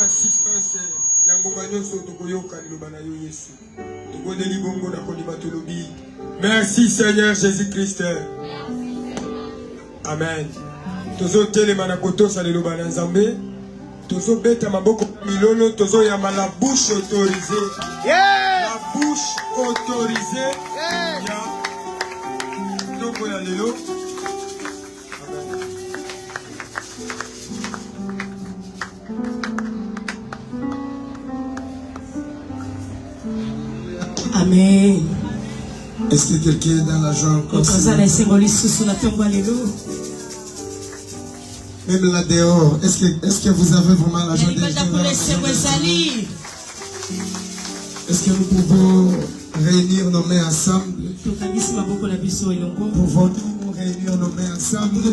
assistance Yangoma nyonso tokoyoka liloba na yo Yesu. Tokondeli bongo na kondima tolobi. Merci Seigneur Jésus-Christ. Amen. Tozo telema na kotosa liloba na Nzambe. Tozo beta maboko milolo, tozo yama la bouche autorisée. Yeah! La bouche autorisée. Yeah! Ya. Toko ya lelo. Amen. Est-ce que quelqu'un est dans la joie encore? Même là dehors, est-ce que vous avez vraiment la joie de Est-ce que nous pouvons réunir nos mains ensemble? Pouvons-nous réunir nos mains ensemble et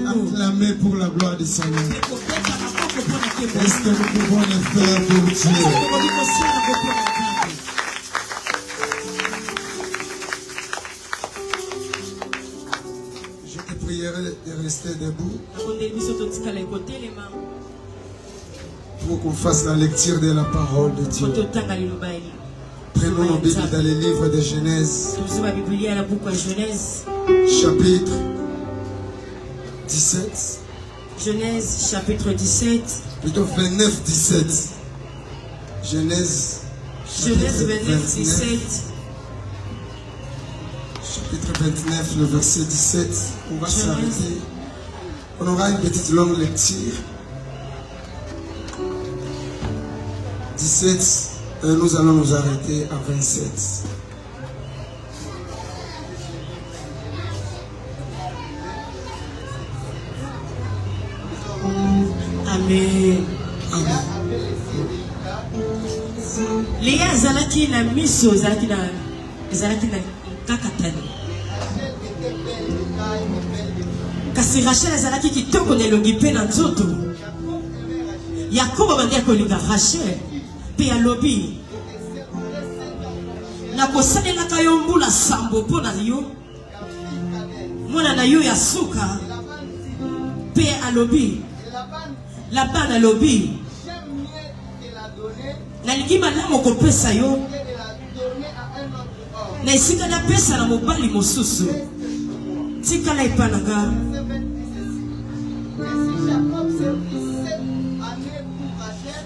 acclamer pour la gloire du Seigneur? Est-ce que nous pouvons le faire pour Dieu? Je te prierai de rester debout pour qu'on fasse la lecture de la parole de Dieu. Prenons nos Bibles dans les livres de Genèse, chapitre 17. Genèse chapitre 17. Plutôt 29-17. Genèse 29-17. Chapitre 29, le verset 17. On va s'arrêter. On aura une petite longue lecture. 17, nous allons nous arrêter à 27. Amen. Amen. Léa zalaki na miso zalaki na kakatani. Kasi Rachel azalaki kitoko na elongi pe na nzoto. Yakobo bandia kolinga Rachel pe alobi. Na kosalelaka yo mbula sambo mpo na yo. Mwana na yo ya suka pe alobi. Laban alobi. Nalingi malamu kopesa yo. Na esika na pesa na mobali mosusu. Tika na ipananga.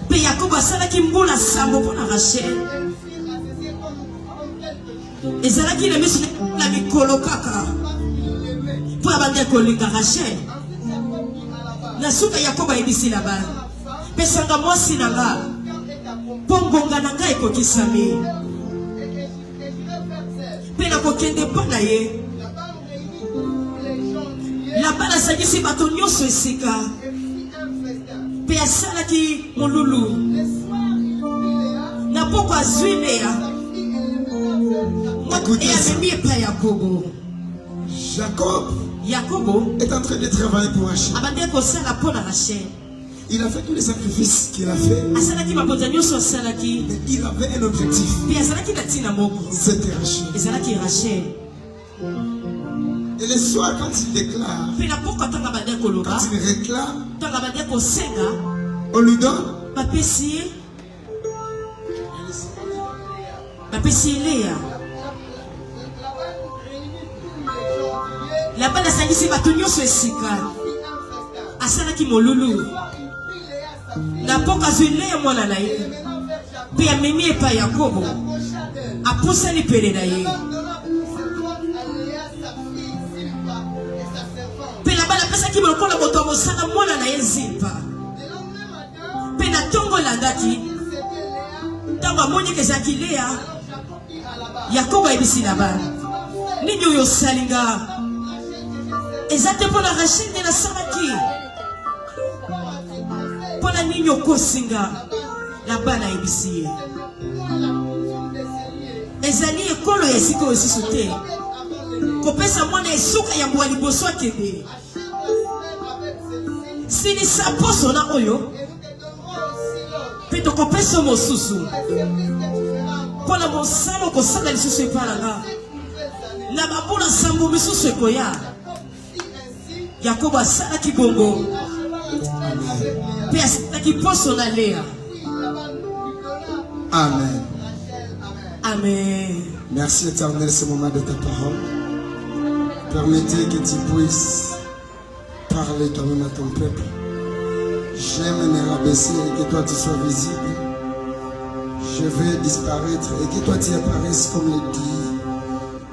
Pe Yakobo asalaki mbula sambo mpo na Rachel. Ezalaki na miso na mikolo kaka. Mpo abandi kolinga Rachel. Na suka Yakobo ayebisi Laban. Pesanga mwasi na nga. Po ngonga na nga ekokisami. Pe na kokende mpo na ye. Laban asangisi bato nyonso esika. Pe asalaki molulu. Na poko azwi Lea. Et amemi epai Yakobo. Jacob est en train de travailler pour Rachel. Il a fait tous les sacrifices qu'il a fait. Mais il avait un objectif. C'était Rachel. Et le soir, quand il déclare, quand il réclame, on lui donne Laban asangisi bato nyonso esika. Asalaki molulu. Na poka azwi Lea mwana na ye. Pe amemi epai Yakobo. Apusani pene na ye. Pe Laban apesaki lokola moto mosala mwana na ye Zilpa. Pe na ntongo elandaki. Ntango amoni ezalaki Lea, Yakobo ayebisi Laban. Nini oyo osalinga? Ezate pour la Rachel de la Samaki. Pour la Nino Kosinga. La bana ebisi. Ezali ekolo ya siko aussi sauté. Kopesa mwana esuka ya mbwa liboso akende. Sini saposo na oyo. Peto kopesa mosusu. Pour la mosalo kosala lisusu epalanga. Na babula sambo misusu ekoya. Yakobo asalaki bongo. Pe Amen. Amen. Merci Éternel, ce moment de ta parole. Permettez que tu puisses parler toi-même à ton peuple. J'aime me rabaisser et que toi tu sois visible. Je vais disparaître et que toi tu apparaisses comme le dit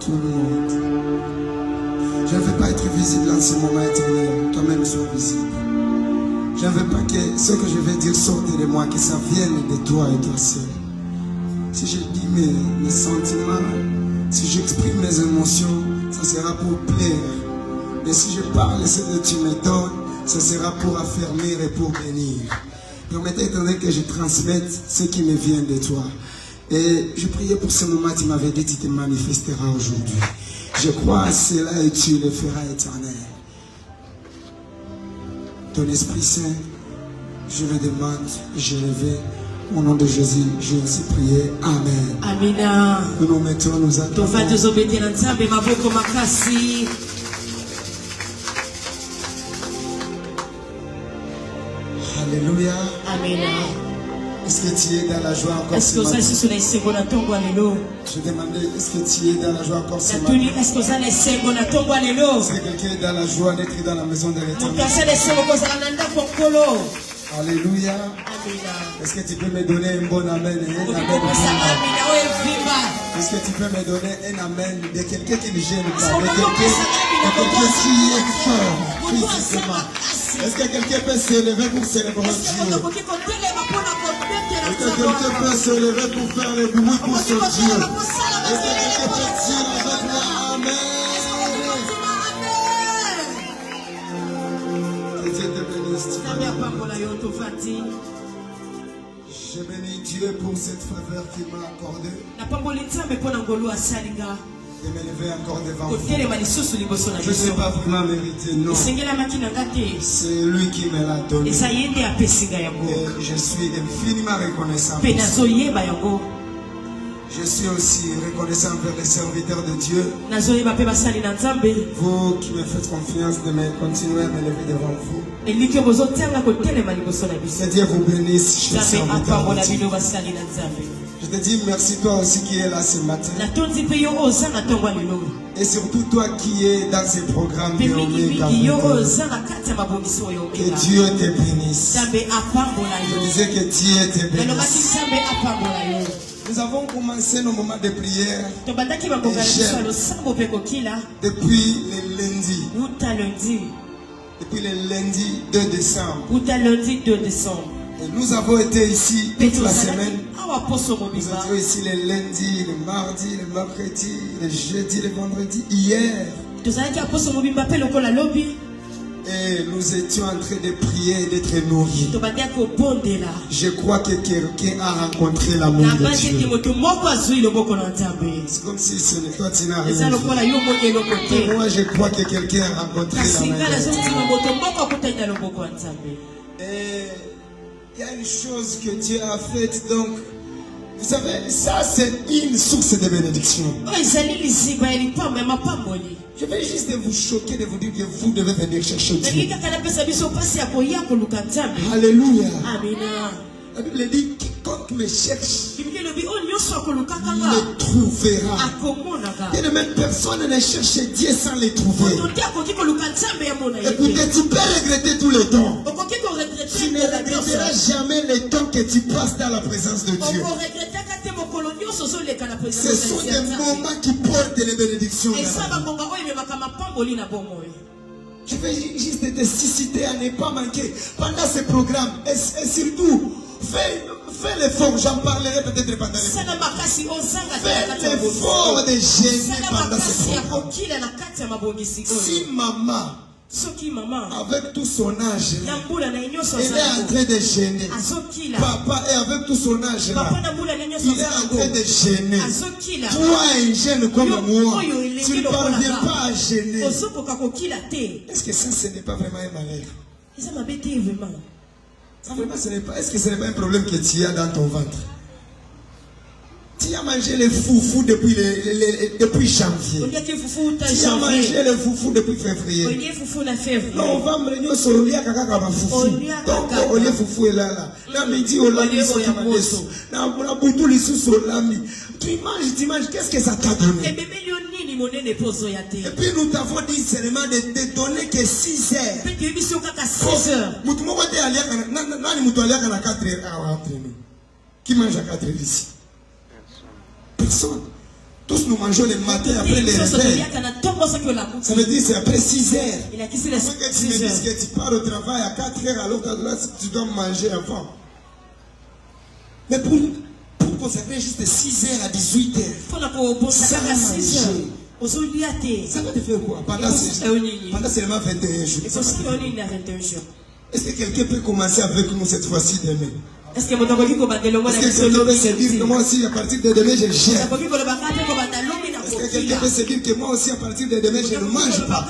tout le monde. Je ne veux pas être visible en ce moment éternel. Toi-même sois visible. Je ne veux pas que ce que je vais dire sorte de moi, que ça vienne de toi et toi seul. Si je dis mes sentiments, si j'exprime mes émotions, ça sera pour plaire. Et si je parle ce que tu me donnes, ça sera pour affermir et pour bénir. Permettez éternel que je transmette ce qui me vient de toi. Et je priais pour ce moment, tu m'avais dit, tu te manifesteras aujourd'hui. Je crois à cela et tu le feras éternel. Ton Esprit Saint, je le demande, je le vais. Au nom de Jésus, je ainsi prié. Amen. Amina. Nous nous mettons, nous attendons. Alléluia. Amen. Est-ce que tu es dans la joie encore ce matin? Je demandais, est-ce que tu es dans la joie encore ce matin? Est-ce que quelqu'un est dans la joie d'être dans la maison de l'Éternel? Alléluia. Est-ce que tu peux me donner un bon amen? Est-ce que tu peux me donner un amen de quelqu'un qui ne gêne pas, de quelqu'un qui est fort physiquement? Est-ce que quelqu'un peut se lever pour célébrer Dieu? Est-ce que quelqu'un peut se lever pour faire le bruit pour son Dieu? Est-ce que quelqu'un peut dire avec moi amen? Que Dieu te bénisse. Je bénis Dieu pour cette faveur qu'il m'a accordée de m'élever encore devant vous. Je ne sais pas vraiment mériter, non. C'est lui qui me l'a donné. Et je suis infiniment reconnaissant pour ça. Je suis aussi reconnaissant envers les serviteurs de Dieu. Vous qui me faites confiance de me continuer à m'élever devant vous. Que Dieu vous bénisse, chers serviteurs de Dieu. Je te dis merci toi aussi qui es là ce matin. Et surtout toi qui es dans ces programmes de Omega. Que Dieu te bénisse. Je disais que Dieu te bénisse. Nous avons commencé nos moments de prière depuis le lundi. Depuis le lundi 2 décembre. Et nous avons été ici toute la semaine. Nous étions ici le lundi, le mardi, le mercredi, le jeudi, le vendredi, hier. Et nous étions en train de prier et d'être nourris. Je crois que quelqu'un a rencontré l'amour de Dieu. C'est comme si ce n'est toi qui n'as rien vu. Et moi je crois que quelqu'un a rencontré l'amour de Dieu. Et il y a une chose que Dieu a faite, donc vous savez, ça c'est une source de bénédiction. Je vais juste vous choquer de vous dire que vous devez venir chercher Dieu. Alléluia. La Bible dit quiconque me cherche le trouvera. Et de même personne ne cherche Dieu sans le trouver. Écoutez, tu peux regretter tout le temps. Tu ne regretteras jamais le temps que tu passes dans la présence de Dieu. Ce sont des moments qui portent les bénédictions. Je vais juste te susciter à ne pas manquer pendant ce programme. Et surtout, fais l'effort, j'en parlerai peut-être pendant le programme. Fais l'effort de gêner pendant ce programme. Si maman, avec tout son âge, elle est en train de gêner. Papa est avec tout son âge là. Il est en train de gêner. Toi, un jeune comme moi, tu ne parviens pas à gêner. Est-ce que ça, ce n'est pas vraiment un malheur? Est-ce que ce n'est pas un problème que tu as dans ton ventre? Tu as mangé les foufous depuis janvier. Tu as mangé les foufous depuis février. Non, on va me réunir sur le lit à Kakaka foufou. Donc, on est foufou et là. Là, midi, on l'a mis sur la maison. Là, on a boutou les sous sur l'ami. Tu manges, qu'est-ce que ça t'a donné? Et puis nous t'avons dit seulement de donner que 6 heures. Qui mange à 4 heures ici? Personne. Tous nous mangeons le matin après les réveils. Ça veut dire c'est après 6 heures. Pourquoi que tu me dises que tu pars au travail à 4 heures alors que tu dois manger avant? Mais pour consacrer juste 6 heures à 18 heures. Ça va te faire quoi? Pendant seulement 21 jours. Est-ce que quelqu'un peut commencer avec nous cette fois-ci demain? Est-ce que quelqu'un peut se dire que moi aussi à partir de demain je gère? Est-ce que quelqu'un peut se dire que moi aussi à partir de demain je ne mange pas?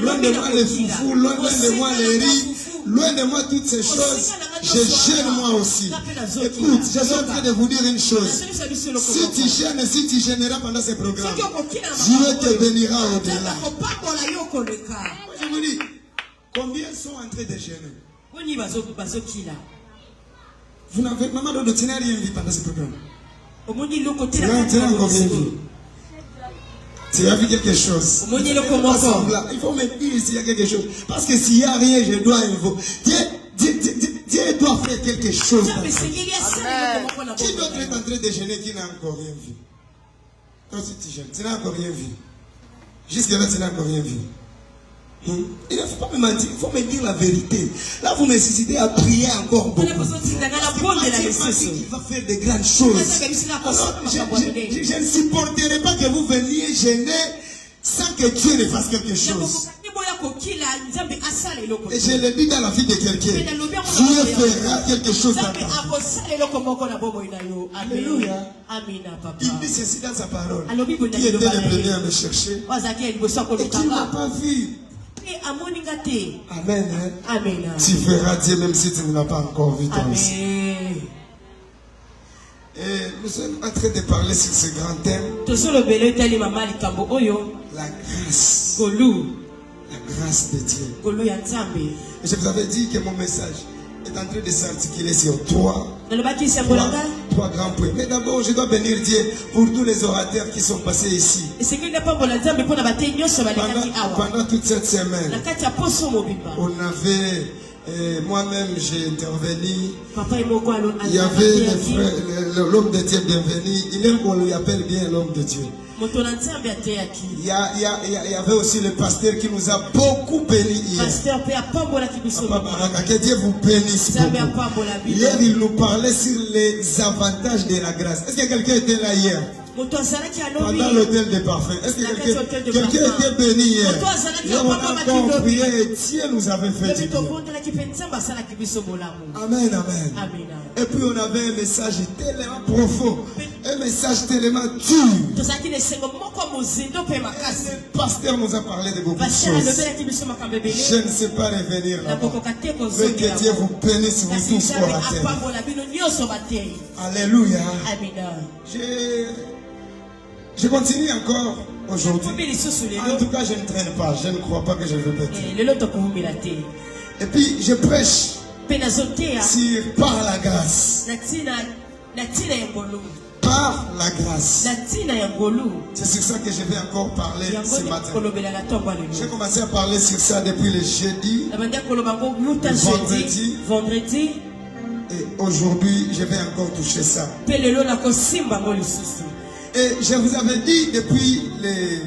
Loin de moi les foufous, loin de moi les riz, loin de moi toutes ces choses, je gêne moi aussi. Écoute, je suis en train de vous dire une chose. Si tu gênes et si tu gêneras pendant ce programme, Dieu te bénira au-delà. Je vous dis, combien sont en train de gêner? Vous n'avez maman de tu n'as rien vu pendant ce programme. Tu n'as encore rien vu. Tu as vu quelque chose. Il faut me dire s'il y a quelque chose. Parce que s'il n'y a rien, je dois invoquer. Dieu doit faire quelque chose. Qui d'autre est en train de gêner qui n'a encore rien vu? Toi aussi tu gênes. Tu n'as encore rien vu. Jusque-là, tu n'as encore rien vu. Il ne faut pas me mentir, il faut me dire la vérité. Là, vous me nécessitez à prier encore beaucoup. Il va faire de grandes choses. Alors, je ne supporterai pas que vous veniez gêner sans que Dieu ne fasse quelque chose. Et je le dis dans la vie de quelqu'un. Dieu fera quelque chose dans ta vie. Alléluia. Il dit ceci dans sa parole. Qui était le premier à me chercher et qui ne m'a pas vu. Amen. Amen. Tu feras Dieu même si tu ne l'as pas encore vu toi aussi. Et nous sommes en train de parler sur ce grand thème. La grâce. La grâce de Dieu. Et je vous avais dit que mon message est en train de s'articuler sur trois grands points. Mais d'abord, je dois bénir Dieu pour tous les orateurs qui sont passés ici. Pendant toute cette semaine, on avait, moi-même j'ai intervenu. Il y avait l'homme de Dieu bienvenu. Il aime qu'on lui appelle bien l'homme de Dieu. Il y avait aussi le pasteur qui nous a beaucoup bénis hier. Que Dieu vous bénisse beaucoup. Hier, il nous parlait sur les avantages de la grâce. Est-ce que quelqu'un était là hier? Pendant l'hôtel des parfums. Est-ce que quelqu'un était béni hier? Hier, on a encore prié et Dieu nous avait fait du bien. Amen, amen. Et puis on avait un message tellement profond, un message tellement dur. Le pasteur nous a parlé de beaucoup de choses. Je ne sais pas revenir là-bas. Mais que Dieu vous bénisse, vous tous pour la terre. Alléluia. Je continue encore aujourd'hui. En tout cas, je ne traîne pas. Je ne crois pas que je vais répéter. Et puis, je prêche sur par la grâce. Par la grâce. C'est sur ça que je vais encore parler ce matin. J'ai commencé à parler sur ça depuis le jeudi, le vendredi. Et aujourd'hui, je vais encore toucher ça. Et je vous avais dit depuis le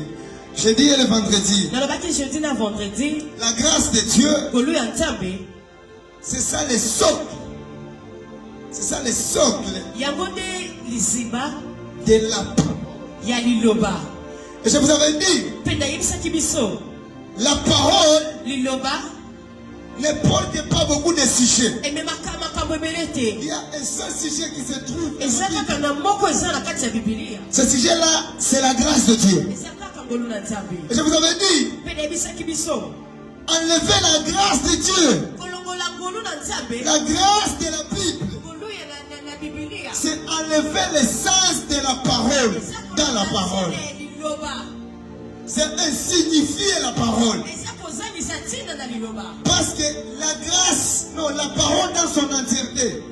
jeudi et le vendredi, la grâce de Dieu, c'est ça le socle. C'est ça le socle de la parole. Et je vous avais dit, la parole ne porte pas beaucoup de sujets. Il y a un seul sujet qui se trouve dans la Bible. Ce sujet-là, c'est la grâce de Dieu. Et je vous avais dit, enlevez la grâce de Dieu. La grâce de la Bible, c'est enlever enlever l'essence de la parole dans la parole. C'est insignifier la parole. Parce que la grâce, non, la parole dans son entièreté,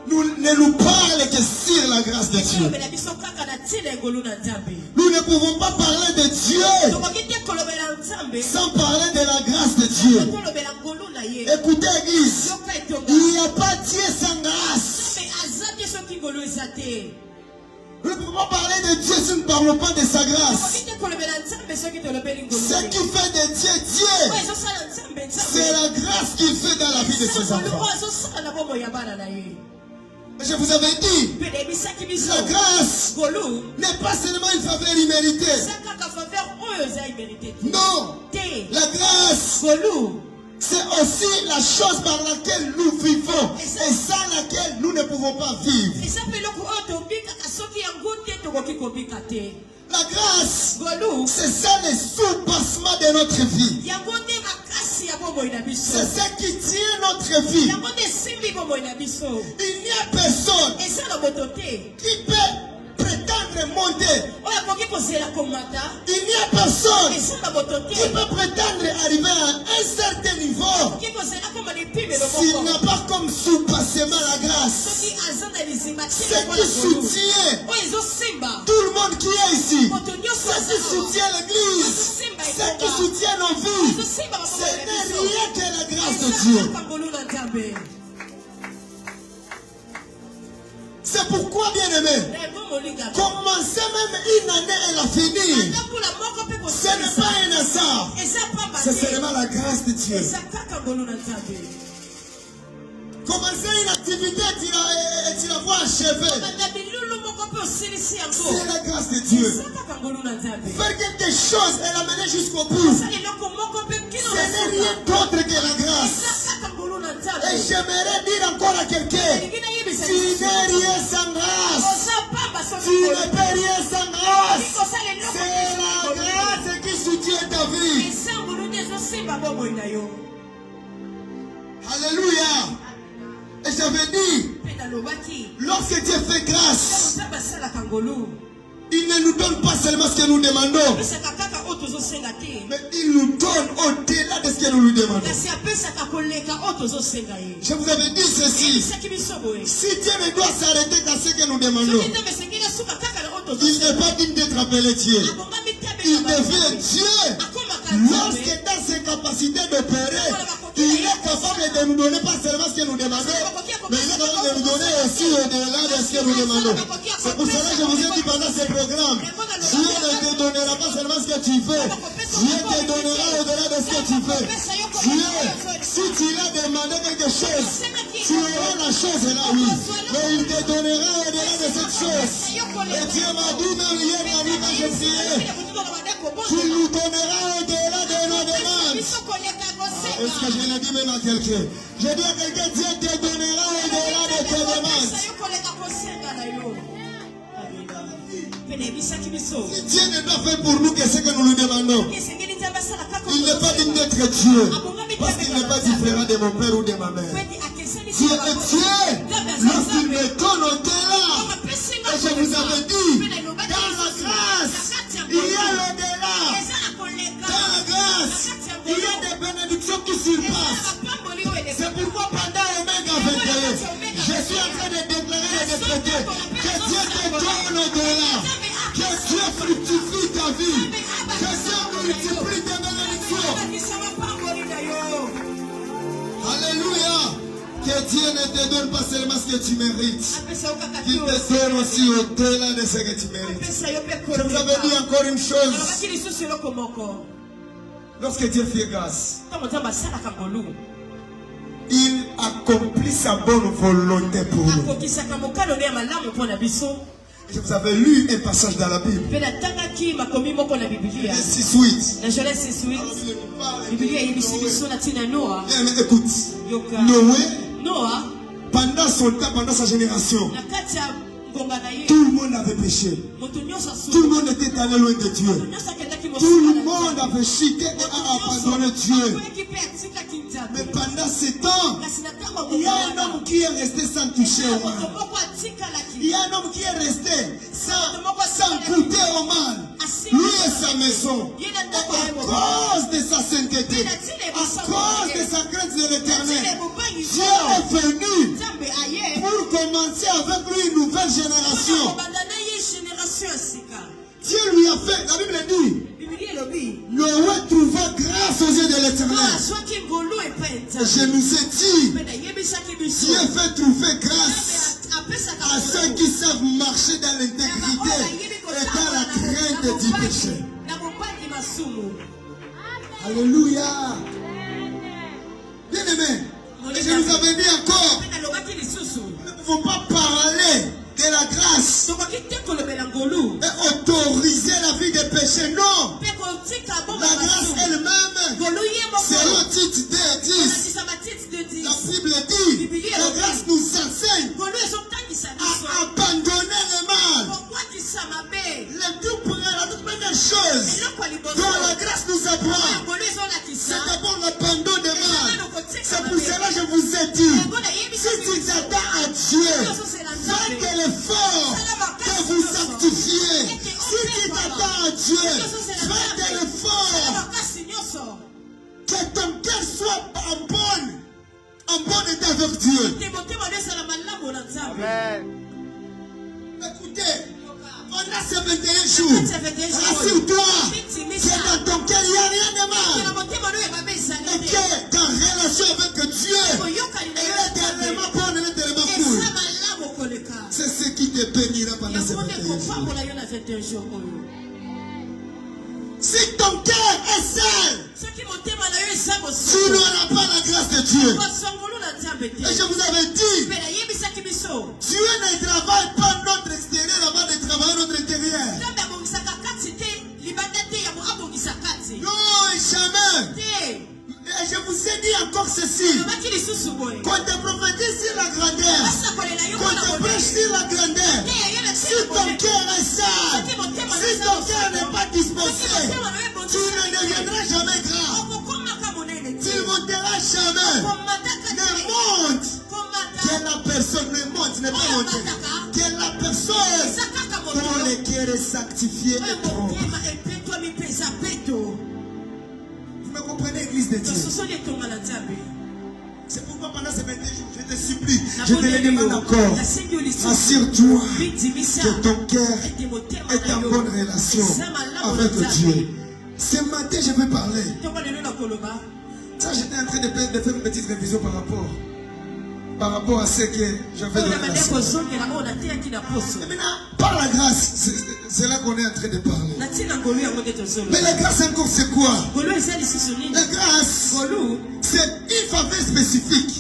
nous ne nous parle que sur la grâce de Dieu. Nous ne pouvons pas parler de Dieu sans parler de la grâce de Dieu. Écoutez, Église, il n'y a pas Dieu sans grâce. Nous ne pouvons pas parler de Dieu si nous ne parlons pas de sa grâce. Ce qui fait de Dieu Dieu, c'est la grâce qu'il fait dans la vie de ses enfants. Je vous avais dit, la grâce n'est pas seulement une faveur imméritée. Non, la grâce, c'est aussi la chose par laquelle nous vivons et sans laquelle nous ne pouvons pas vivre. La grâce, c'est ça le soubassement de notre vie. C'est ça qui tient notre vie. Il n'y a personne qui peut prétendre monter. Il n'y a personne qui peut prétendre arriver à un certain niveau s'il n'a pas comme sous-passement la grâce. Ce qui soutient tout le monde qui est ici, ce qui soutient l'église, ce qui soutient nos vies, ce n'est rien que la grâce de Dieu. C'est pourquoi, bien-aimé, commencer même une année et la finir, ce n'est pas un hasard, c'est seulement la grâce de Dieu. Commencer une activité et tu la vois achevée, c'est la grâce de Dieu. Faire quelque chose et l'amener jusqu'au bout, ce n'est rien d'autre que la grâce. Et j'aimerais dire encore à quelqu'un, tu n'es rien sans grâce. Tu ne peux rien sans grâce. C'est la grâce qui soutient ta vie. Alléluia. Et j'avais dit, lorsque Dieu fait grâce, il ne nous donne pas seulement ce que nous demandons, mais il nous donne au-delà de ce que nous lui demandons. Je vous avais dit ceci, si Dieu ne doit s'arrêter dans ce que nous demandons, il n'est pas digne d'être appelé Dieu. Il devient Dieu lorsque dans ses capacités d'opérer, il est capable de nous donner pas seulement ce que nous demandons, mais il est capable de nous donner aussi au-delà de ce que nous demandons. C'est pour cela que je vous ai dit pendant ce programme, Dieu ne te donnera pas seulement ce que tu fais, Dieu te donnera au-delà de ce que tu fais. Dieu, si tu l'as demandé quelque chose, tu auras la chose là, oui, mais il te donnera au-delà de cette chose. Et Dieu m'a dit même hier la nuit quand je priais, tu nous donneras au-delà de nos demandes. Est-ce que je l'ai dit même à quelqu'un? Je dis à quelqu'un, Dieu te donnera au-delà de tes demandes. Si Dieu ne doit faire pour nous que ce que nous lui demandons, il n'est pas digne d'être Dieu, parce qu'il n'est pas différent de mon père ou de ma mère. Dieu est Dieu lorsqu'il me donne au-delà. Et je vous avais dit, dans la grâce, il y a l'au-delà. Dans la grâce, il y a des bénédictions qui surpassent. C'est pourquoi pendant Oméga 21, je suis en train de déclarer et de décréter que Dieu te donne au-delà. Que Dieu fructifie ta vie. Que Dieu multiplie tes bénédictions. Alléluia. Que Dieu ne te donne pas seulement ce que tu mérites, qu'il te donne aussi au-delà de ce que tu mérites. Je vous avais dit encore une chose. Lorsque Dieu fait grâce, il accomplit sa bonne volonté pour nous. Je vous avais lu un passage dans la Bible. Genèse 6:8. Écoute, Noé, pendant son temps, pendant sa génération, tout le monde avait péché. Tout le monde était allé loin de Dieu. Tout le monde avait chuté et a abandonné Dieu. Mais pendant ce temps, Il y a un homme qui est resté sans toucher au mal. Il y a un homme qui est resté sans goûter au mal. Lui et sa maison. Et à cause de sa sainteté, à cause de sa crainte de l'Éternel, Dieu est venu pour commencer avec lui une nouvelle génération. Dieu lui a fait, la Bible dit, Noé trouva grâce aux yeux de l'Éternel. Je nous ai dit, Dieu fait trouver grâce à ceux qui savent marcher dans l'intégrité et dans la crainte du péché. Alléluia. Bien aimé, je vous avais dit encore, nous ne pouvons pas parler de la grâce et autoriser la vie des péchés. Non. La grâce elle-même, c'est le titre de 10. La Bible dit, la grâce nous enseigne à abandonner le mal. La toute première chose dont la grâce nous apprend, c'est d'abord l'abandon des mal. C'est pour cela que je vous ai dit, si tu t'attends à Dieu, faites l'effort de vous sanctifier. Si tu t'attends à Dieu, faites l'effort que ton cœur soit en bon état avec Dieu. Amen. Écoutez, pendant ces 21 jours, rassure-toi que dans ton cœur il n'y a rien de mal. Et que ta relation avec Dieu est tellement bonne, elle est tellement cool. C'est ce qui te bénira pendant ces 21 jours. Si ton cœur est seul, tu n'auras pas la grâce de Dieu. Et je vous avais dit, Dieu ne travaille pas notre extérieur avant de travailler notre intérieur. Non, jamais. Et je vous ai dit encore ceci. Quand te prophétise sur la grandeur, quand te prêche sur la grandeur, si ton cœur est sale, si ton cœur n'est pas disposé, tu ne deviendras jamais grand. Tu ne monteras jamais. Ne monte. Que la personne ne monte, ne pas monter. Que la personne dont le cœur est sanctifié et propre. Vous me comprenez, Église de Dieu? C'est pourquoi pendant ces 21 jours, je te supplie, je te le demande encore, assure-toi que ton cœur est en bonne relation avec Dieu. Ce matin, je vais parler. Ça, j'étais en train de faire une petite révision par rapport à ce que j'avais donné la semaine. Et maintenant, par la grâce, c'est là qu'on est en train de parler. Mais la grâce encore c'est quoi? La grâce, c'est une faveur spécifique.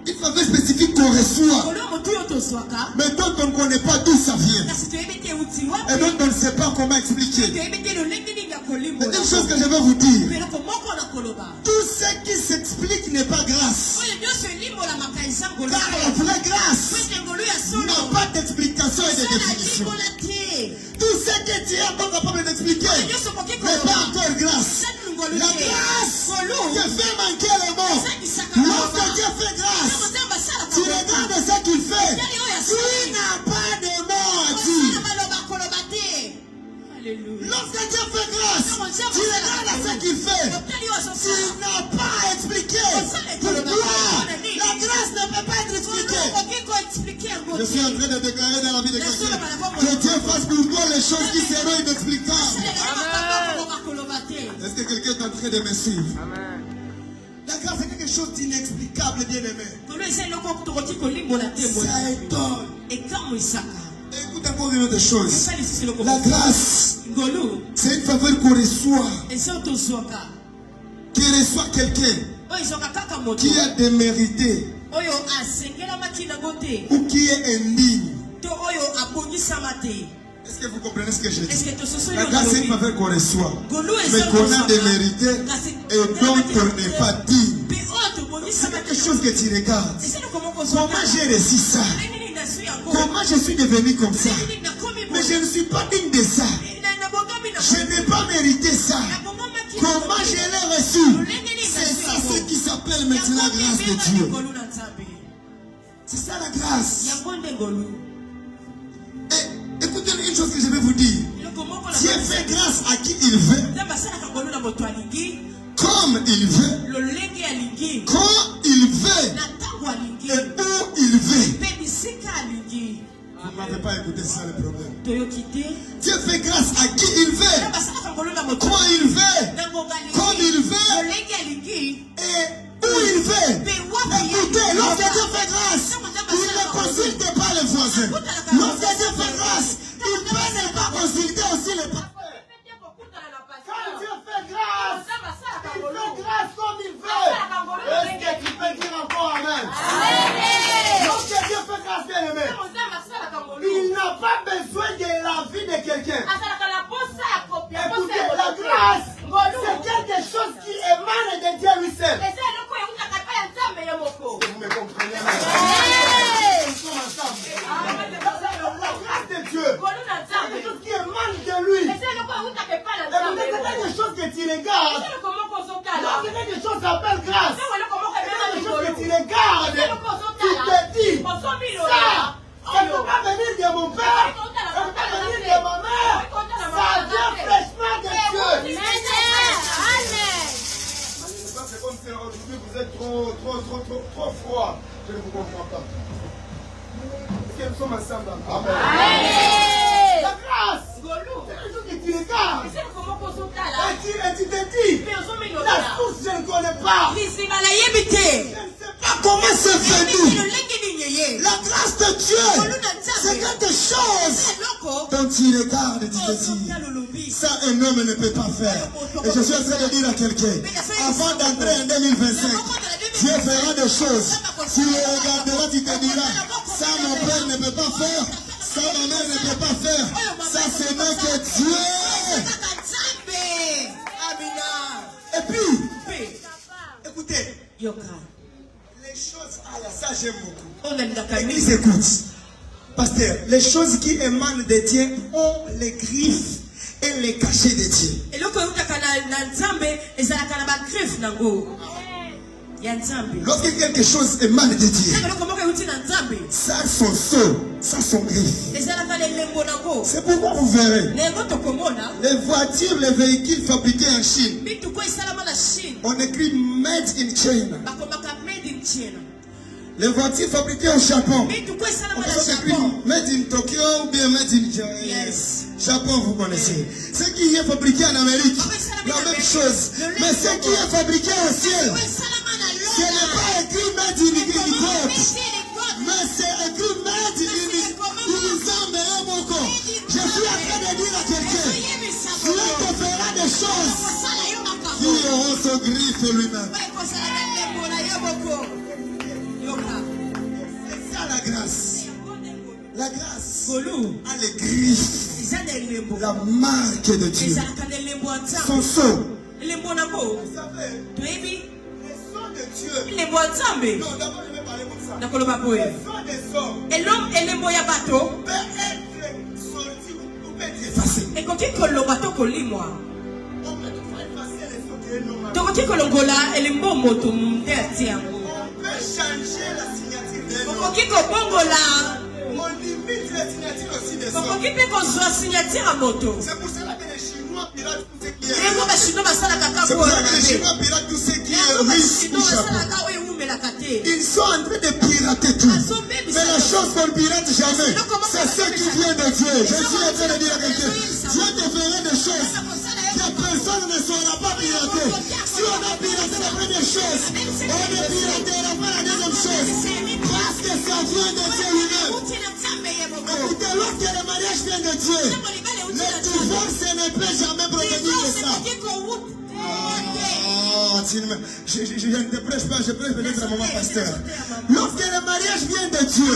Une faveur spécifique qu'on reçoit, mais dont on ne connaît pas d'où ça vient, et dont on ne sait pas comment expliquer. Mais une chose que je vais vous dire, tout ce qui s'explique n'est pas grâce. Car la vraie grâce n'a pas d'explication et de définition. Tout ce que tu es encore capable d'expliquer n'est pas encore grâce. La grâce te fait manquer le mot. Lorsque Dieu fait grâce, tu regardes ce qu'il fait. Tu n'as pas de mots à dire. Lorsque Dieu fait grâce, tu regardes ce qu'il fait. Tu n'as pas expliqué pourquoi la grâce ne peut pas être expliquée. Je suis en train de déclarer dans la vie de quelqu'un que Dieu fasse pour moi les choses qui seront inexplicables. Est-ce que quelqu'un est en train de me suivre? La grâce est quelque chose d'inexplicable, bien aimé. Ça étonne. Écoute encore une autre chose. La grâce, c'est une faveur qu'on reçoit. Qui reçoit quelqu'un qui a démérité ou qui est indigne. Est-ce que vous comprenez ce que je dis? La grâce, c'est une faveur qu'on reçoit, mais qu'on a démérité et dont on n'est pas digne. C'est quelque chose que tu regardes. Comment j'ai reçu ça? Comment je suis devenu comme ça? Mais je ne suis pas digne de ça. Je n'ai pas mérité ça. Comment je l'ai reçu? C'est ça ce qui s'appelle maintenant grâce de Dieu. C'est ça la grâce. Et écoutez une chose que je vais vous dire. Dieu fait grâce à qui il veut, comme il veut, quand il veut, et où il veut. Vous ne m'avez pas écouté, c'est ça le problème. Dieu fait grâce à qui il veut, quand il veut, comme il veut, et où il veut. Écoutez, lorsque Dieu fait grâce, il ne consulte pas les voisins. Lorsque Dieu fait grâce, il peut ne pas consulter aussi les parents. Quand Dieu fait grâce, il fait grâce comme il veut. Est-ce que tu peux dire encore Amen? Lorsque Dieu fait grâce, bien aimé, il n'a pas besoin de la vie de quelqu'un. Écoutez, la grâce, c'est quelque chose qui émane de Dieu lui-même. Vous me comprenez? La grâce de Dieu, c'est quelque chose qui émane de lui. C'est quelque chose que tu regardes. C'est quelque chose qui s'appelle grâce. C'est quelque chose que tu regardes. Tu te dis, ça, ça ne peut pas venir de mon père, ça ne peut pas venir de ma mère. Ça vient fraîchement de Dieu. C'est comme si aujourd'hui vous êtes trop froid. Je ne vous comprends pas. Est-ce que nous sommes ensemble? Amen. La grâce, c'est quelque chose que tu regardes. Et tu te dis, la source, je ne connais pas. Je ne sais pas comment c'est venu. La grâce de Dieu, c'est quelque chose dont tu regardes et tu te dis, ça un homme ne peut pas faire. Et je suis en train de dire à quelqu'un, avant d'entrer en 2025, Dieu fera des choses. Tu regarderas, tu te diras, ça mon père ne peut pas faire, ça ma mère ne peut pas faire, ça ce n'est que Dieu. Et puis, écoutez, les choses, ça j'aime beaucoup. L'église écoute. Pasteur, les choses qui émanent de Dieu ont les griffes et les cachets de Dieu. Lorsque quelque chose émane de Dieu, ça son sceau, ça son griffe. C'est pourquoi vous verrez les voitures, les véhicules fabriqués en Chine, on écrit Made in China. Les voitures fabriquées au Japon, on écrit Made in Tokyo ou bien Made in Japon, vous connaissez. Ce qui est fabriqué en Amérique, la même chose. Mais ce qui est fabriqué au ciel, ce n'est pas écrit Made in Europe, mais c'est écrit Made in Zambéamoko. Je suis en train de dire à quelqu'un, Dieu te fera des choses qui auront son griffe lui-même. C'est ça la grâce. La grâce a les griffes, la marque de Dieu, son sceau. Vous savez, le son de Dieu. Non, d'abord je vais parler comme ça. Le son des hommes peut être sorti ou peut être effacé. On peut toutefois effacer les sons qui est normal. On peut changer la signature des noms. On limite la signature aussi des hommes. C'est pour cela que les Chinois piratent tout ce qui est riche. C'est pour cela que les Chinois piratent tout ce qui est riche au Japon. Ils sont en train de pirater tout. Mais la chose qu'on ne pirate jamais, c'est ce qui vient de Dieu. Je suis en train de dire à quelqu'un, Dieu te fera des choses que personne ne saura pas pirater. Si on a piraté la première chose, on ne piratera pas la deuxième chose. Parce que ça vient de Dieu lui-même. Écoutez, lorsque le mariage vient de Dieu, le divorce ne peut jamais provenir de ça. Je ne te prêche pas, je prêche peut-être à maman pasteur. Lorsque le mariage vient de Dieu,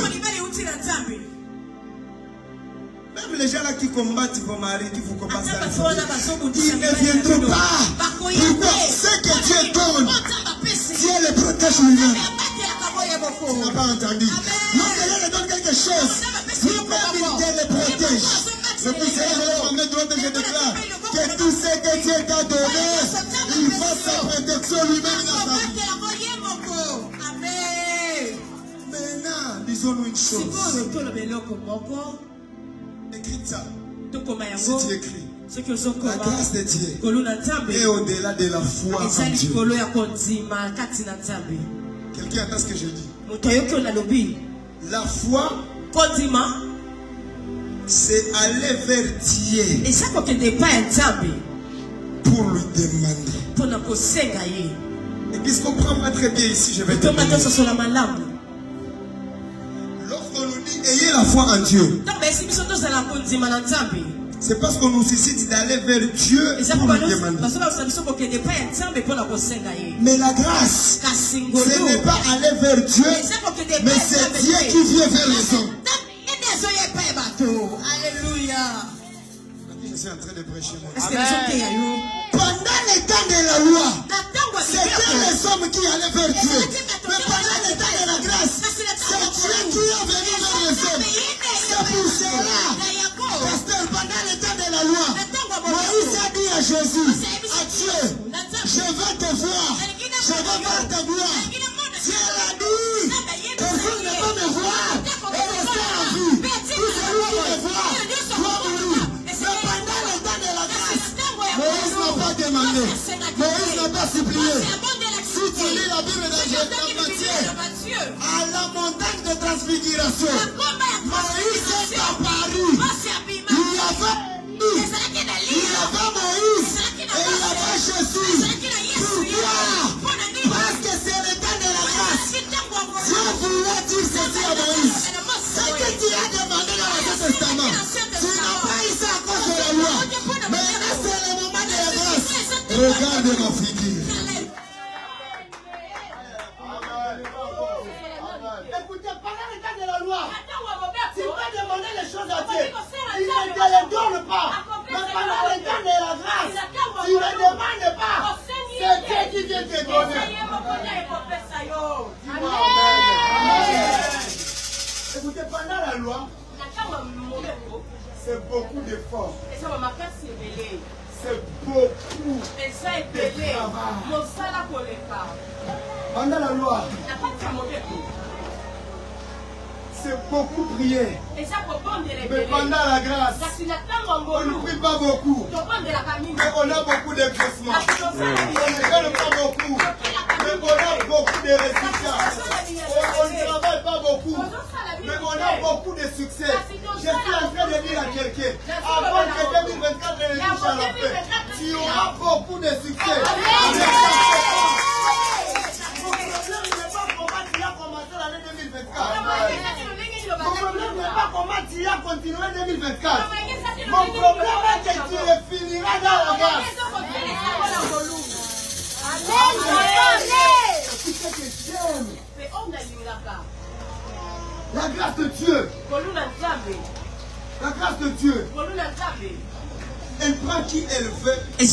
même les gens là qui combattent vos maris, qui vous combattent, ils ne viendront pas. Pourquoi? Ce que Dieu donne, Dieu le protège lui-même. Tu n'as pas entendu. Lorsque Dieu donne quelque chose, lui-même il le protège. C'est pour cela que je vais droite et je déclare que tout ce que Dieu t'a donné, il fasse sa protection lui-même dans sa vie. Maintenant, disons-nous une chose. Écris ça. Si tu écris. La grâce de Dieu est au-delà de la foi en Dieu. Quelqu'un entend ce que je dis? La foi, c'est aller vers Dieu pour lui demander. Et puisqu'on prend pas très bien ici, je vais te dire. Lorsqu'on nous dit ayez la foi en Dieu, c'est parce qu'on nous suscite d'aller vers Dieu pour lui demander. Mais la grâce, ce n'est pas aller vers Dieu, mais c'est Dieu qui vient vers les hommes. Alléluia. Je suis en train de prêcher moi. Pendant les temps de la loi, c'était les hommes qui allaient vers Dieu. Mais pendant les temps de la grâce, c'est Dieu qui est venu vers les hommes. C'est pour cela, pasteur, pendant les temps de la loi, Moïse a dit à Jésus, à Dieu, je veux te voir, je veux voir ta gloire. Dieu l'a dit, personne ne peut me voir et rester en vie. Tout celui qui me voit doit mourir. Mais pendant le temps de la grâce, Moïse n'a pas demandé, Moïse n'a pas supplié. Si tu lis la Bible dans Matthieu, à la montagne de transfiguration, Moïse est apparu. Il y avait Moïse et il y avait Jésus. Pourquoi? Parce que c'est le temps de la grâce. Dieu voulait dire ceci à Moïse. Ce que tu as demandé dans l'Ancien Testament, tu n'as pas eu ça à cause de la loi. Mais là, c'est le moment de la grâce. Regarde ma figure. Écoutez, pendant le temps de la loi, tu peux demander les choses à Dieu. Il ne te les donne pas. Mais pendant le temps de la grâce, tu ne demandes pas. C'est Dieu qui vient te donner. Écoutez, pendant la loi, c'est beaucoup d'efforts. C'est beaucoup de travail. Pendant la loi, c'est beaucoup prier. Mais pendant la grâce, on ne prie pas beaucoup. Mais on a beaucoup d'exaucement. On ne gagne pas beaucoup. Mais on a beaucoup de résultats. On ne travaille pas beaucoup. Mais on a beaucoup de succès. Je suis en train de dire à quelqu'un, avant que 2024 ne touche à la fin, tu auras beaucoup de succès. Mon problème n'est pas comment tu as continué 2024. Mon problème est que tu le finiras dans la grâce. La grâce de Dieu. La grâce de Dieu. Elle prend qui elle veut. Et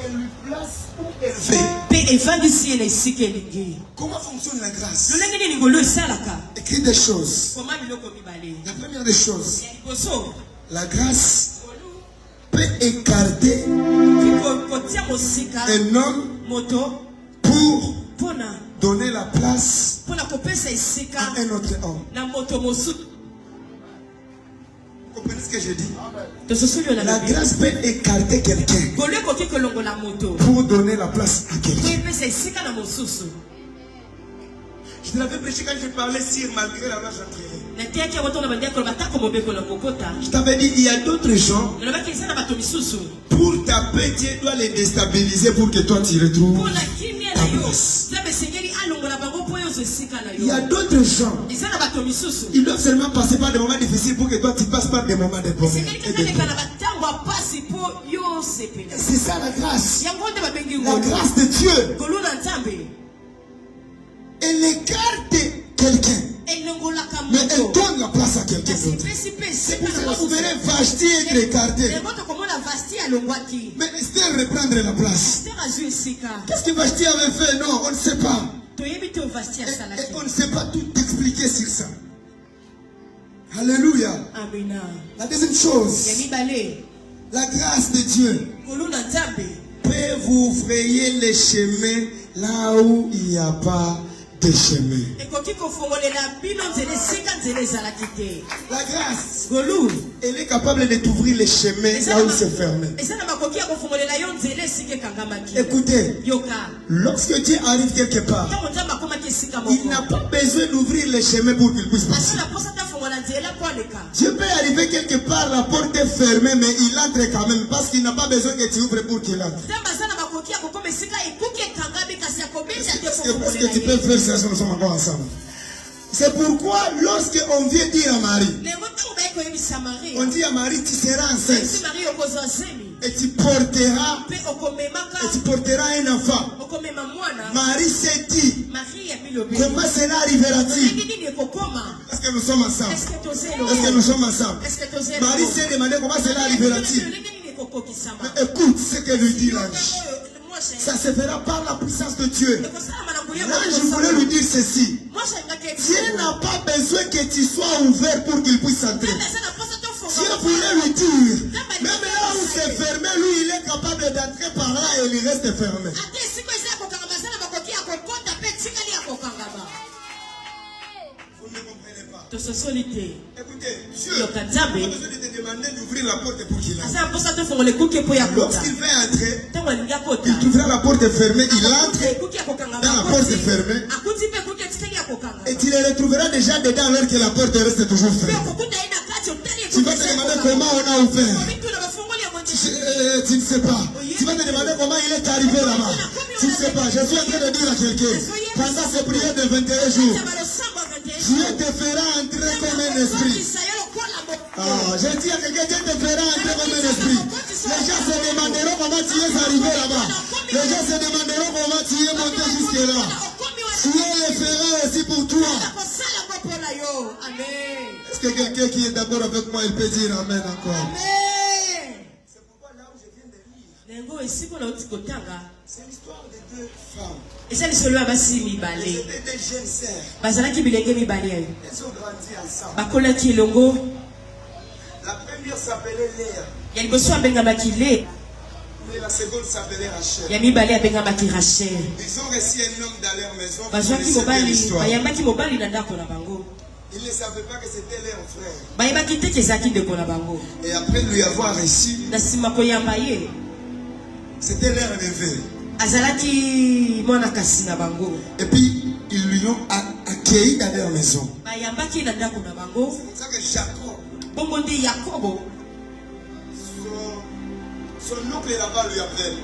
elle lui place où elle veut. Comment fonctionne la grâce? Écris des choses. La première des choses, la grâce peut écarter un homme pour donner la place à un autre homme. Vous comprenez ce que je dis? La grâce peut écarter quelqu'un pour donner la place à quelqu'un. Je te l'avais prêché quand je parlais sur malgré la loi j'entrerai. Je t'avais dit, il y a d'autres gens, pour taper, Dieu doit les déstabiliser pour que toi tu retrouves ta place. Il y a d'autres gens, ils doivent seulement passer par des moments difficiles pour que toi tu passes par des moments de problème. C'est ça la grâce. La grâce de Dieu. Elle écarte quelqu'un, mais elle donne la place à quelqu'un d'autre. C'est pour ça que vous verrez Vashti être écartée. Mais Esther reprendre la place. Qu'est-ce que Vashti avait fait? Non, on ne sait pas. Et on ne sait pas tout expliquer sur ça. Alléluia. Amen. La deuxième chose, la grâce de Dieu peut vous frayer les chemins là où il n'y a pas de chemin. La grâce, elle est capable de t'ouvrir les chemins là où c'est fermé. Écoutez, lorsque Dieu arrive quelque part, il n'a pas besoin d'ouvrir les chemins pour qu'il puisse passer. Dieu peut arriver quelque part, la porte est fermée, mais il entre quand même parce qu'il n'a pas besoin que tu ouvres pour qu'il entre. Est-ce que tu peux faire ça si nous sommes encore ensemble? C'est pourquoi lorsqu'on vient dire à Marie, on dit à Marie, tu seras enceinte et tu porteras un enfant. Marie s'est dit, comment cela arrivera-t-il? Est-ce que nous sommes ensemble? Est-ce que nous sommes ensemble? Marie s'est demandé comment cela arrivera-t-il? Mais écoute ce que lui dit l'ange. Ça se fera par la puissance de Dieu. L'ange voulait lui dire ceci. Dieu n'a pas besoin que tu sois ouvert pour qu'il puisse entrer. Dieu voulait lui dire, même là où c'est fermé, lui il est capable d'entrer par là et il reste fermé. Vous ne comprenez pas. Écoutez, Dieu n'a pas besoin de te demander d'ouvrir la porte pour qu'il entre. Lorsqu'il veut entrer, il trouvera la porte fermée, il entre dans la porte fermée et tu le retrouveras déjà dedans alors que la porte reste toujours fermée. Tu vas te demander comment on a ouvert. Tu ne sais pas. Tu vas te demander comment il est arrivé là-bas. Tu ne sais pas. Je suis en train de dire à quelqu'un, pendant ces prières de 21 jours, Dieu te fera entrer comme un esprit. J'ai dit à quelqu'un, Dieu te fera entrer comme un esprit. Les gens se demanderont comment tu es arrivé là-bas. Les gens se demanderont comment tu es monté jusque-là. Dieu le fera aussi pour toi. Est-ce que quelqu'un qui est d'accord avec moi, il peut dire Amen encore? Amen. C'est pourquoi là où je viens de lire, c'est l'histoire de deux femmes. Elles étaient des jeunes sœurs. Elles ont grandi ensemble. La première s'appelait Léa. Mais la seconde s'appelait Rachel. Ils ont reçu un homme dans leur maison. Ils ne savaient pas que c'était leur frère. Et après lui avoir reçu, c'était leur neveu. Et puis ils lui ont accueilli dans leur maison. C'est pour ça que Jacob, son oncle là-bas lui appelle.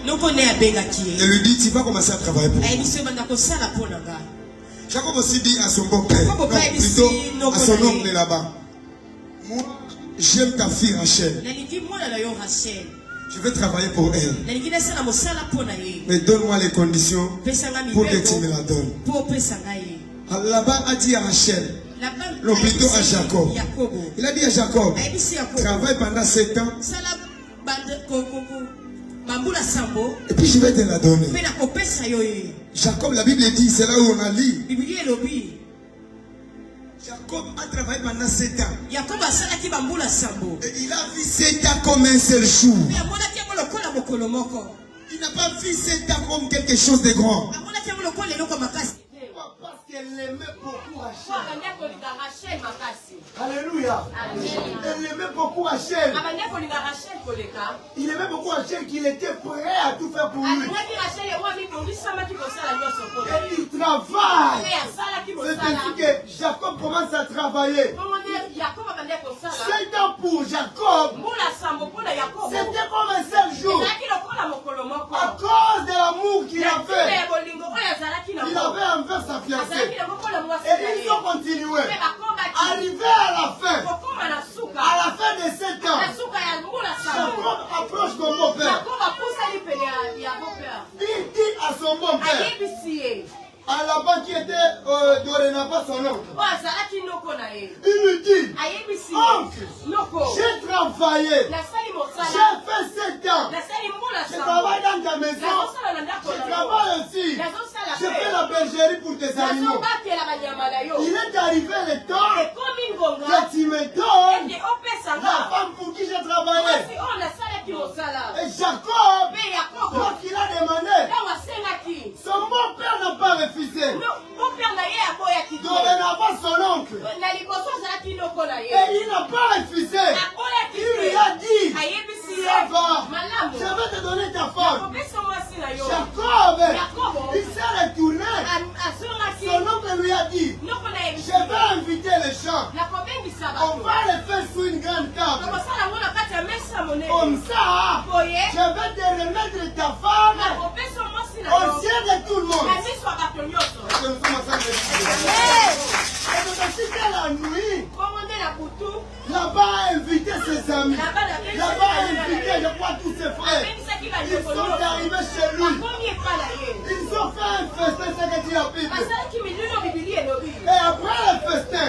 Et lui dit, tu vas commencer à travailler pour moi. Jacob aussi dit à son beau-père, plutôt à son oncle là-bas, moi j'aime ta fille Rachel. Je vais travailler pour elle. Mais donne-moi les conditions pour que tu me la donnes. Là-bas a dit à Rachel, non plutôt à Jacob. Il a dit à Jacob, travaille pendant 7 ans. Et puis je vais te la donner. Jacob, la Bible dit, c'est là où on a lu. Jacob a travaillé pendant 7 ans. Et il a vu 7 ans comme un seul jour. Il n'a pas vu 7 ans comme quelque chose de grand. Parce qu'elle l'aimait beaucoup Rachel. Alléluia. Elle l'aimait beaucoup Rachel. Il aimait beaucoup Rachel qu'il était prêt à tout faire pour lui. Et il travaille. C'est ainsi que Jacob commence à travailler. 7 ans pour Jacob, c'était comme un seul jour. À cause de l'amour qu'il avait, il avait envers sa fiancée. Et ils ont continué. Arrivé à la fin de 7 ans, Jacob approche son beau-père. Il dit à son beau-père, à là-bas qui était dorénavant son oncle. Il lui dit, oncle, j'ai travaillé, j'ai fait 7 ans, je travaille dans ta maison, je travaille aussi, je fais la bergerie pour tes animaux. Il est arrivé le temps que tu me donnes la femme pour qui j'ai travaillé. Et Jacob, quand il a demandé, son beau-père n'a pas refusé. Dorénavant son oncle. Et il n'a pas refusé. Il lui a dit, ça va, je vais te donner ta femme. Jacob, il s'est retourné. Son oncle lui a dit, je vais inviter les gens. On va les faire sous une grande table. Comme ça, je vais te remettre ta femme au ciel de tout le monde. Et c'était la nuit. Là-bas, invité ses amis. Là-bas, invité, je crois, tous ses frères. Ils sont arrivés chez lui. Ils ont fait un festin, c'est que dit la Bible. Et après le festin,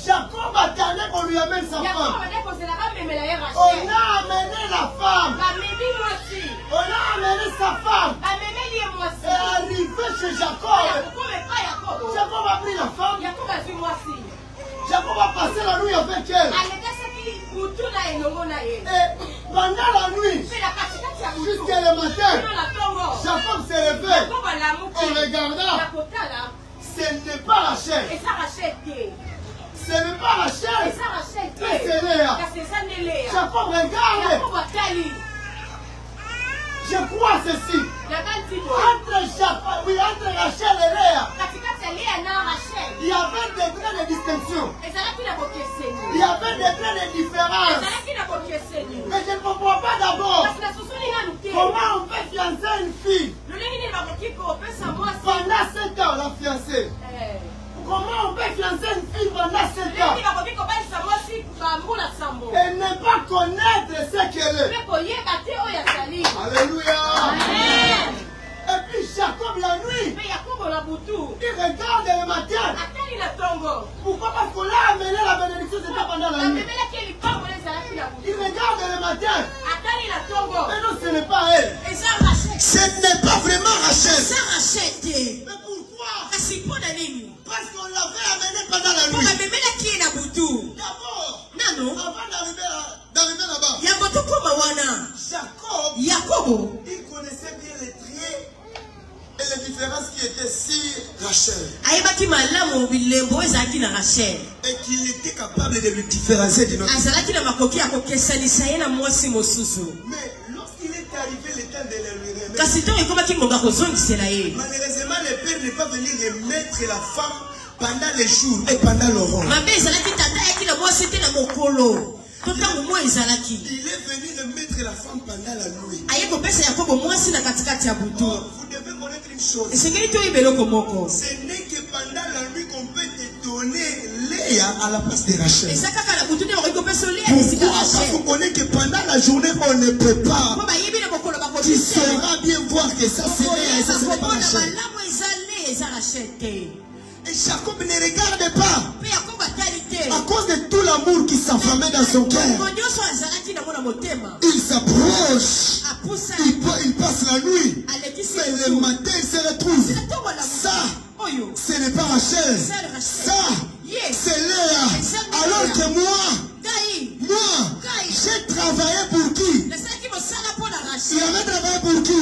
Jacob attendait qu'on lui amène sa femme. On a amené la femme. On a amené sa femme. Et arrivé chez Jacob, Jacob a pris la femme. Jacob a passé la nuit avec elle. Et pendant la nuit, jusqu'à le matin, Jacob s'est levé. En regardant, ce n'est pas Rachel. Ce n'est pas Rachel. Mais c'est Léa. Jacob regarde. Je crois ceci. Entre Rachel et Léa, il y avait des traits de distinction. Il y avait des traits de différence. Mais je ne comprends pas d'abord comment on peut fiancer une fille pendant 7 ans, la fiancée. Comment on peut fiancer une fille pendant 7 ans et ne pas connaître ce qu'elle est? Alléluia. Et puis Jacob la nuit, il regarde le matin. Pourquoi? Parce qu'on l'a amené la bénédiction, c'était pendant la nuit. Il regarde le matin. Mais non, ce n'est pas elle. Ce n'est pas vraiment Rachel. Mais pourquoi? Parce qu'on l'avait amené pendant la nuit. D'abord, avant d'arriver là-bas, Jacob, il connaissait bien les traits et les différences qui étaient sur Rachel. Et qu'il était capable de le différencier d'une autre. Mais lorsqu'il est arrivé le temps de le remettre, malheureusement le père n'est pas venu remettre la femme pendant les jours et pendant l'aurore. Il est venu remettre la femme pendant la nuit. Vous devez connaître une chose. Ce n'est que pendant la nuit qu'on peut te donner Léa à la place de Rachel. Pourquoi? Parce qu'on connaît que pendant la journée on ne peut pas. Tu sauras bien voir que ça c'est Léa et ça c'est pas Rachel. Et Jacob ne regarde pas. À cause de tout l'amour qui s'enflammait dans son cœur, il s'approche. Il passe la nuit. Mais le matin il se retrouve. Ça, ce n'est pas Rachel. Ça, c'est Léa. Alors que moi, j'ai travaillé pour qui? Il avait travaillé pour qui?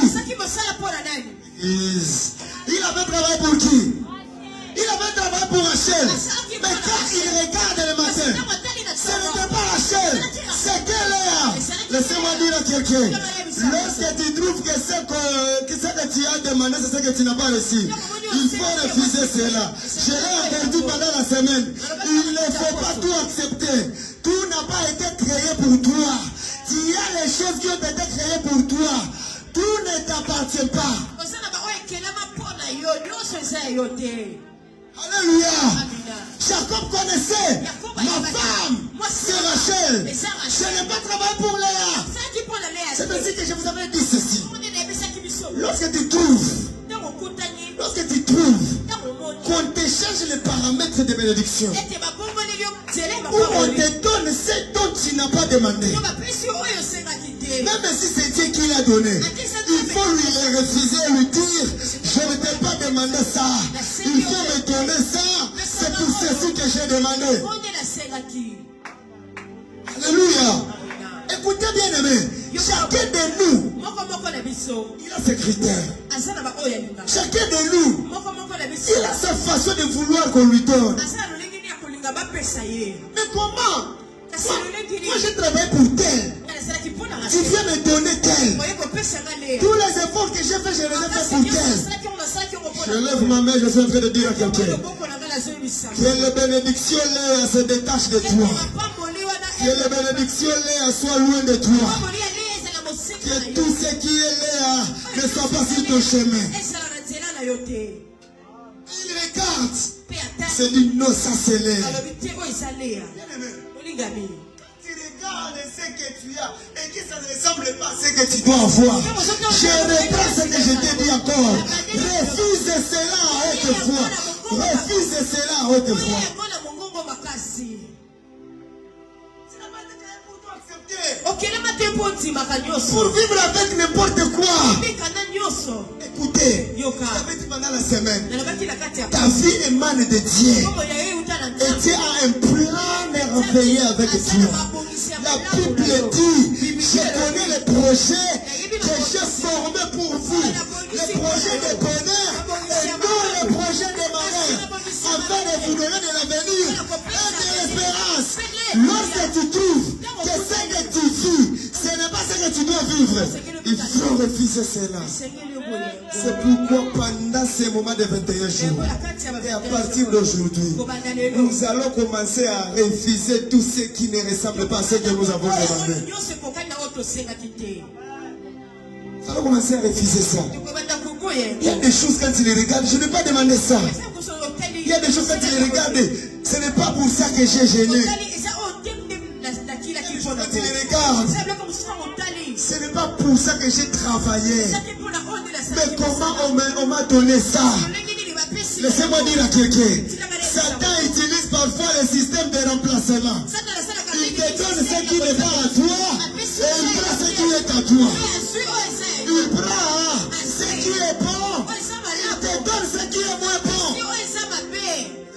Il avait travaillé pour qui? Il avait travaillé pour Rachel. Mais quand il regarde le matin, ce n'était pas Rachel, c'était Léa. Laissez-moi dire à quelqu'un, lorsque tu trouves que ce que tu as demandé, c'est ce que tu n'as pas reçu, il faut refuser cela. Je l'ai entendu pendant la semaine. Il ne faut pas tout accepter. Tout n'a pas été créé pour toi. Il y a les choses qui ont été créées pour toi. Tout ne t'appartient pas. Alléluia. Jacob connaissait ma femme, c'est Rachel. Je n'ai pas travaillé pour Léa. C'est ainsi que je vous avais dit ceci. Lorsque tu trouves Lorsque tu trouves qu'on te change les paramètres de bénédiction, où on te donne ce dont tu n'as pas demandé, même si c'est Dieu qui l'a donné, il faut lui refuser et lui dire, je ne t'ai pas demandé ça, il faut me donner ça, c'est pour ceci que j'ai demandé. Alléluia. Écoutez bien aimé, chacun de nous, il a ses critères. Chacun de nous, il a sa façon de vouloir qu'on lui donne. Mais comment? Moi je travaille pour tel. Tu viens me donner tel. Tous les efforts que j'ai fait, je les ai fait pour tel. Je lève ma main, je suis en train de dire à quelqu'un que les bénédictions Léa se détachent de toi. Que les bénédictions Léa soient loin de toi. Que tout ce qui est Léa ne soit pas sur ton chemin. Il regarde. C'est dit non, ça c'est Léa. Tu regardes ce que tu as et que ça ne ressemble pas à ce que tu dois avoir. Je reprends ce que je t'ai dit encore. Refuse cela à haute voix. Refuse cela à haute voix. Pour vivre avec n'importe quoi. Écoutez, pendant la semaine, ta vie émane de Dieu. Et Dieu a un plan merveilleux avec toi. La Bible dit, je connais les projets que j'ai formés pour vous. Les projets de bonheur et non les projets de malheur. Afin de vous donner de l'avenir et de l'espérance. Lorsque tu trouves que ce que tu vis, ce n'est pas ce que tu dois vivre, il faut refuser cela. C'est pourquoi pendant ces moments de 21 jours, et à partir d'aujourd'hui, nous allons commencer à refuser tout ce qui ne ressemble pas à ce que nous avons demandé. Nous allons commencer à refuser ça. Il y a des choses quand tu les regardes, je n'ai pas demandé ça. Il y a des choses quand tu les regardes, ce n'est pas pour ça que j'ai gêné. Quand tu les regardes, ce n'est pas pour ça que j'ai travaillé. Mais comment on m'a donné ça? Laissez-moi dire à quelqu'un, Satan utilise parfois le système de remplacement. Il te donne ce qui n'est pas à toi et il prend ce qui est à toi. Il prend ce qui est bon, il te donne ce qui est moins bon.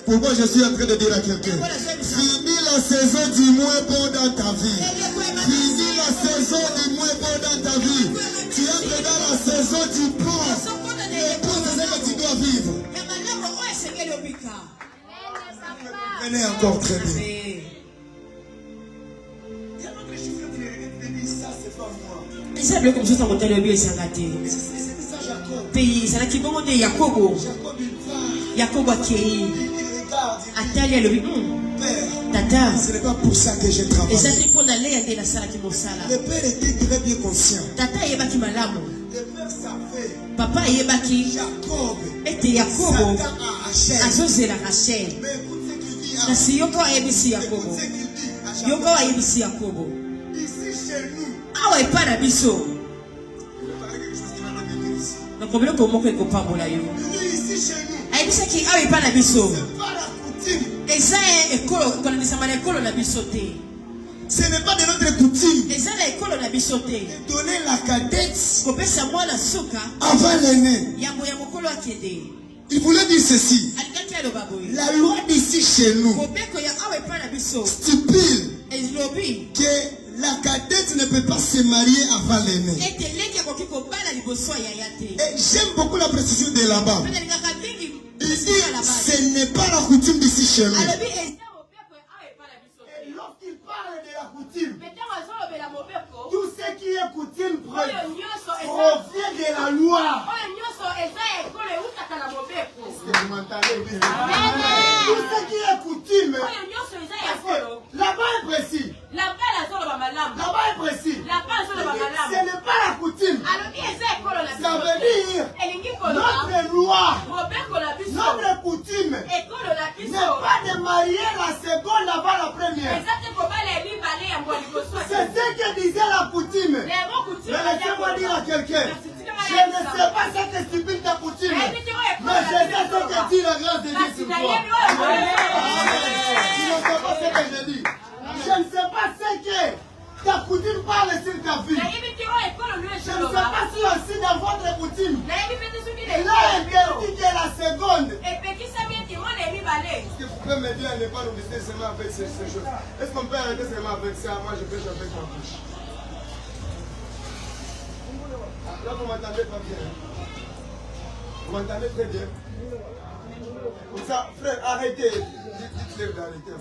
Pourquoi je suis en train de dire à quelqu'un, finis la saison du moins bon dans ta vie. Finis la saison du moins bon dans ta vie. Tu entres dans la saison du bon. Et bon, c'est ce que tu dois vivre. Venez encore très bien. Il y a d'autres choses que tu dis, ça c'est pas moi. Et c'est comme ça, mon tel bien c'est raté. C'était ça Jacob. Pays, ça qui bon de Jacob. Jacob a qui Atalia le Tata, ce n'est pas pour ça que j'ai travaillé. Le père était très bien conscient. Tata yebaki malamu. Le père savait. Papa yebaki. Jacob. Était Jacob. Azozela Rachel. Mais écoute ce qu'il dit. Nasi yoko ayebisi Jacob. Yoko ayebisi Jacob. Ici chez nous. Awa epana biso. Na problème ko moko ko pambola yo. Ici chez nous. Ayebisa ki awa epana biso. C'est pas la coutume. Ce n'est pas de notre coutume de donner la cadette avant l'aîné. Il voulait dire ceci. La loi d'ici chez nous stipule que la cadette ne peut pas se marier avant l'aîné. Et j'aime beaucoup la précision de là-bas. Il dit, ce n'est pas la coutume d'ici chez nous. Et lorsqu'il parle de la coutume, tout ce qui est coutume provient de la loi. Tout ce qui est coutume, là-bas est précis. Là-bas est précis. Ce n'est pas la coutume. Ça veut dire notre loi, notre coutume n'est pas de marier la seconde avant la première. C'est ce que disait la coutume. Mais laissez-moi dire à quelqu'un, je ne sais pas ce que stipule ta coutume. sentir la grâce de Dieu sur toi. Tu n'entends pas ce que je dis. Je ne sais pas ce que ta coutume parle sur ta vie. Je ne sais pas si aussi dans votre coutume, il a interdit que la seconde. Est-ce que vous pouvez m'aider à ne pas nous laisser seulement avec ces choses? Est-ce qu'on peut arrêter seulement avec ça? Moi, je pêche avec ma bouche. Là, vous m'entendez pas bien. Vous m'entendez très bien. Comme ça, frère, arrêtez. Dites-le d'arrêter.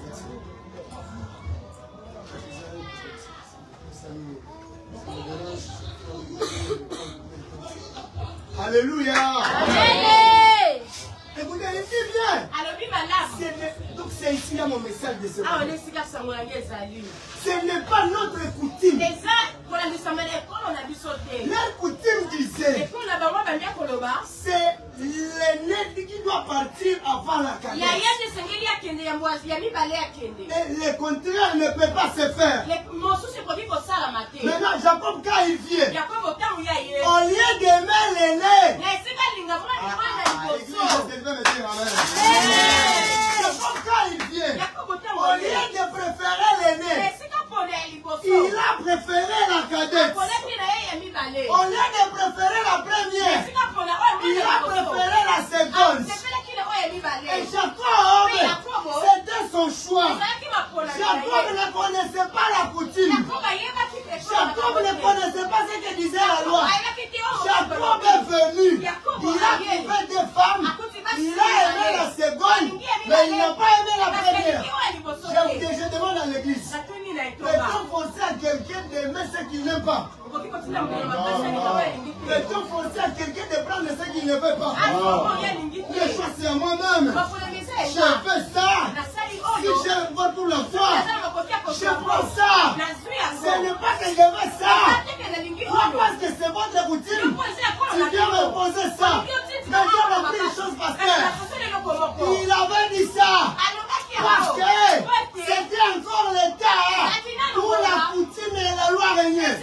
Alléluia. Amen. Écoutez, il dit bien. Donc c'est ici là mon message de ce matin. Ce n'est pas notre coutume. Leur coutume disait, c'est l'aîné qui doit partir avant la cadette. Et le contraire ne peut pas se faire. Maintenant, Jacob, quand il vient, au lieu d'aimer l'aîné, Jacob, quand il vient, au lieu de préférer l'aîné, il a préféré la cadette. Au lieu de préférer la première, il a préféré la seconde. Et Jacob, c'était son choix. Jacob ne connaissait pas la coutume. Jacob ne connaissait pas ce que disait la loi. Jacob est venu. Il a trouvé des femmes. Il a aimé la seconde, mais il n'a pas aimé la première. Je demande à l'église. Peut-on forcer à quelqu'un d'aimer ce qu'il n'aime pas? Peut-on forcer à quelqu'un de prendre ce qu'il ne veut pas? Le choix c'est à moi-même. Je fais ça. Si je vois tout la foi, je prends ça. Ce n'est pas que je veux ça. Pas parce que c'est votre coutume. Tu viens me poser ça. Mais j'ai compris une chose, pasteur. Il avait dit ça. Parce que c'était encore le temps où la coutume et la loi régnaient.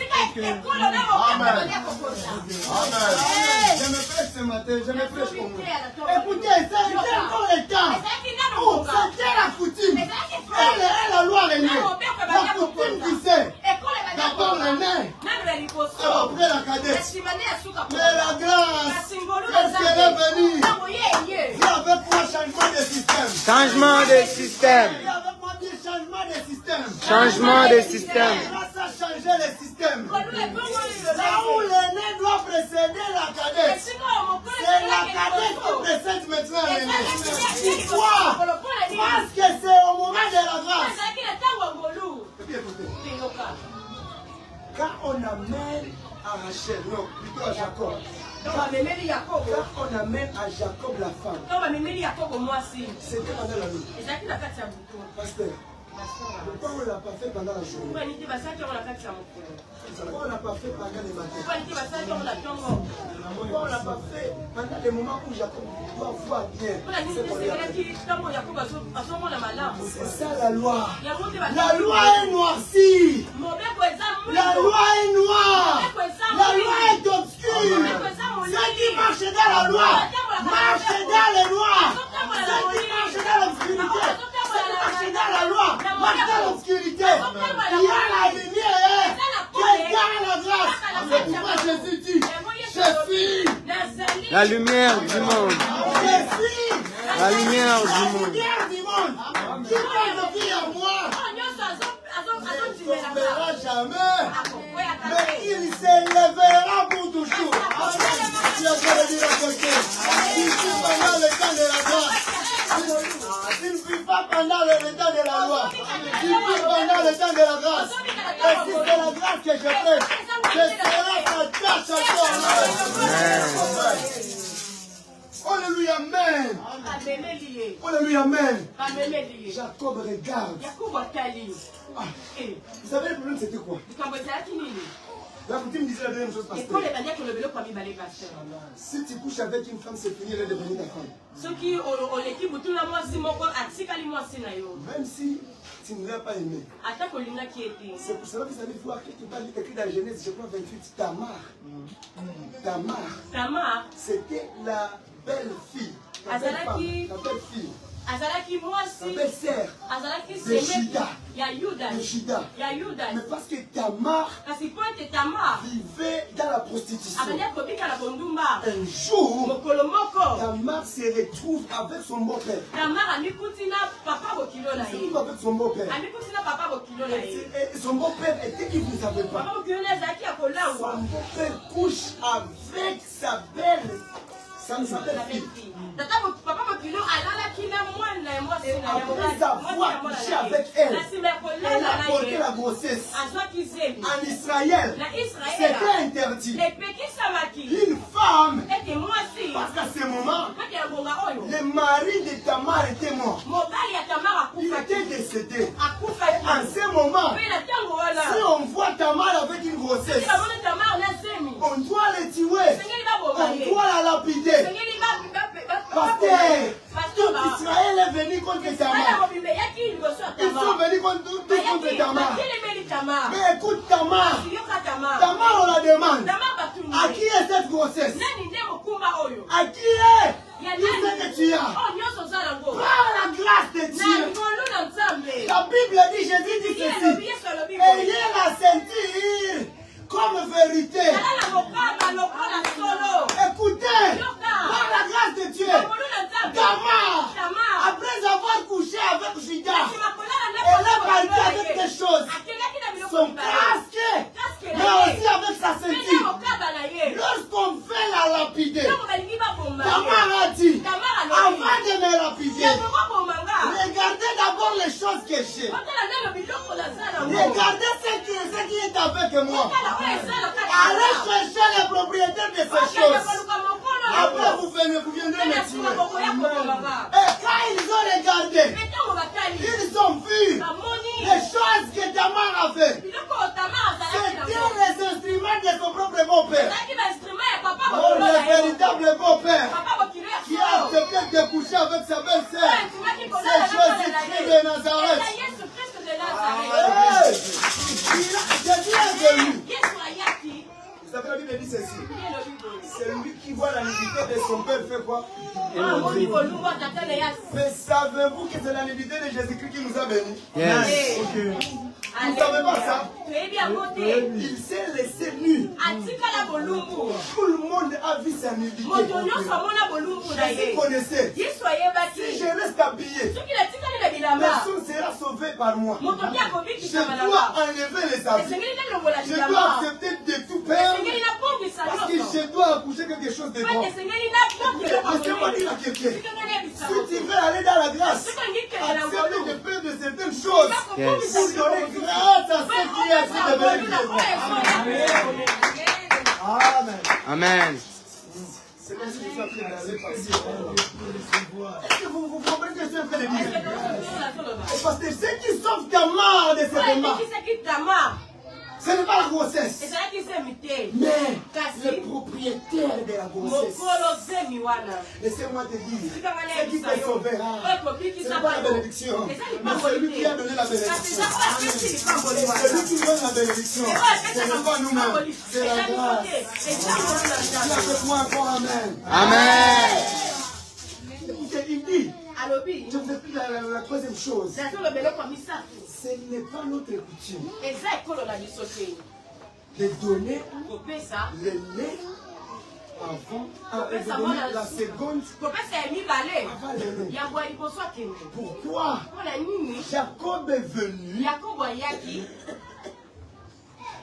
Amen. Je me prêche ce matin, je me prêche pour moi. Écoutez, c'était encore le temps où c'était la coutume et la loi régnait. La coutume disait d'abord le nain et après la cadette. Mais la grâce, est-ce qu'elle est venue? Viens avec moi, changement de système. Changement de système. Viens avec moi, dis changement de système. Changement de système. Grâce à changer le système. Là où l'aîné doit précéder la cadette, c'est la cadette qui précède maintenant l'aîné. Pourquoi? Parce que c'est au moment de la grâce. Et puis écoutez, quand on amène à Rachel, non, plutôt à Jacob. Quand on amène à Jacob la femme, c'était pendant la nuit. Pasteur, pourquoi on ne l'a pas fait pendant la journée? Pourquoi on ne l'a pas fait pendant les matins? Pourquoi on ne l'a pas fait pendant les moments où Jacob doit voir bien? C'est ça la loi. La loi est noircie. La loi est noire. La loi est obscure. Ceux qui marchent dans la loi marchent dans les noirs. Ceux qui marchent dans l'obscurité, ceux qui marchent dans la loi marchent dans l'obscurité. Il y a la lumière qui est dans la grâce. C'est pourquoi Jésus dit, je suis La lumière du monde. je suis La lumière du la monde. lumière du monde. Qui parle vie à moi ne tombera jamais, mais il s'élèvera pour toujours. Tu as beau le dire à quelqu'un, il vit pendant le temps de la grâce. Il ne vit pas pendant le temps de la loi. Il vit pendant le temps de la grâce. Et si c'est la grâce que je fais, ce sera sa tâche à toi. Alléluia, amen. Alléluia, amen. Jacob regarde. Ah, vous savez, le problème c'était quoi? La coutume disait la deuxième chose, pasteur. Si tu couches avec une femme, c'est fini, elle est devenue ta femme. Même si tu ne l'as pas aimé. C'est pour cela que vous allez voir que tu parles écrit dans Genèse, je crois 28, Tamar. Tamar, c'était la belle-fille la belle fille, azalaki mwasi, la belle sœur azalaki de semeki Juda. ya Yuda, De Juda. ya Yuda. Mais parce que Tamar Kasi po ete Tamar vivait dans la prostitution, abandi kobika na bondumba, un jour, mokolo moko Tamar se retrouve avec son beau-père. Tamar amikuti na papa bokilo na Se ye, retrouve avec son beau-père. amikuti na papa bokilo na ye. Et son beau-père était qui vous ne savez pas. Papa bokilo na ezalaki ya kolangwa. Son beau-père couche avec sa belle, sa belle fille. Papa bokilo alalaki na mwana ya mwasi na ya Après avoir couché avec elle, elle a porté la grossesse. azwaki zemi En Israël, na Israela c'était interdit. epekisamaki Une femme, ete mwasi parce qu'à ce moment, kati ya ngonga oyo le mari de Tamar était mort. mobali ya Tamar Il akufaki était décédé. akufaki En ce moment, mpe na ntango wana si on voit Tamar avec une grossesse, soki bamoni Tamar na zemi on doit le tuer. esengeli baboma On ye doit la lapider. esengeli Parce que tout Israël est venu contre Tamar. Ils sont venus contre Tamar. Mais écoute Tamar. Tamar, on la demande. À qui est cette grossesse? À qui est tout ce que tu as? Par la grâce de Dieu. La Bible dit, Jésus dit ceci. Ayez la ceinture comme vérité. Écoutez, par la grâce de Dieu, Tamar, après avoir couché avec Juda, elle est partie avec des choses. Son casque, mais aussi avec sa ceinture. Lorsqu'on fait la lapider, Tamar a dit, avant de me lapider, regardez d'abord les choses que j'ai. Regardez ce qui est avec moi. Allez chercher les propriétaires de ces choses. Après, vous viendrez me tuer. Et quand ils ont regardé, ils ont vu les choses que Tamar a fait. C'était les instruments de son propre beau-père. Oh, le véritable beau-père qui a accepté de coucher avec sa belle-sœur. C'est Jésus-Christ de Nazareth. Jésus est venu. Vous savez, la Bible dit ceci. C'est lui qui voit la nudité de son père fait quoi? Mais savez-vous que c'est la nudité de Jésus-Christ qui nous a bénis? Yes. Okay. Vous ne savez pas ça? Il s'est laissé nu. Tout le monde a vu sa nudité. Jésus connaissait. Si je reste habillé, personne sera sauvé par moi. Je dois enlever les habits. Je dois accepter de tout perdre. Parce que je dois accoucher quelque chose de bon. Laissez-moi dire à quelqu'un. Si tu veux aller dans la grâce, accepte de perdre de certaines choses. Pour donner grâce à ceux qui est de venir. Amen. Amen. C'est comme si je suis en train d'aller passer. Est-ce que vous comprenez ce que je suis en train de dire? Parce que ceux qui sauvent Tamar de cette mort, ce n'est pas la grossesse, mais le propriétaire de la grossesse. Laissez-moi te dire, ce qui te sauvera, ce n'est pas la bénédiction, mais celui qui a donné la bénédiction. Celui qui donne la bénédiction, ce n'est pas nous-mêmes, c'est la grâce. Dis avec moi encore Amen. Amen. Il dit, je ne fais plus la troisième chose. Ce n'est pas notre coutume de donner le lait avant la seconde avant le lait. Pourquoi Jacob est venu?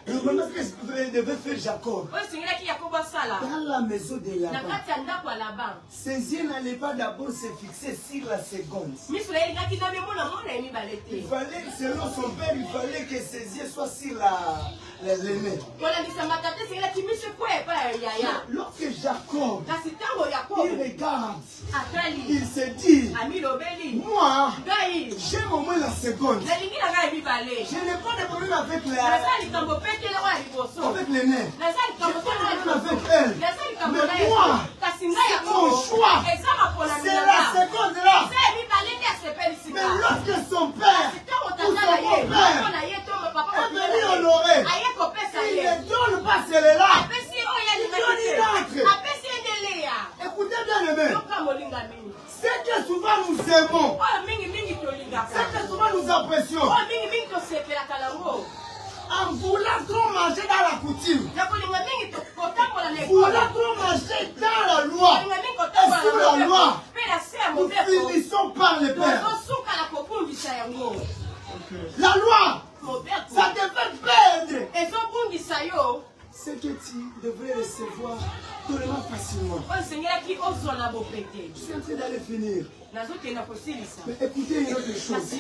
Normalement, ce que devait faire Jacob dans la maison de Laban, ses yeux n'allaient pas d'abord se fixer sur la seconde. Il fallait, selon son père, il fallait que ses yeux soient sur l'aîné. Lorsque Jacob il regarde, il se dit, moi, j'aime au moins la seconde. Je n'ai pas de problème avec l'aîné. Je n'ai pas de problème avec elle. Mais moi, c'est mon choix. C'est la seconde là. Mais lorsque son père ou son beau-père est venu honorer, il ne donne pas celle-là. Il donne une autre. Écoutez bien, aimé. souvent nous aimons, c'est que souvent nous apprécions. En voulant trop manger dans la coutume, voulant trop manger dans la loi, et sous la loi, nous finissons par le perdre. La loi, ça te fait perdre ce que tu devrais recevoir tellement facilement. Je suis en train d'aller finir. Mais écoutez une autre chose.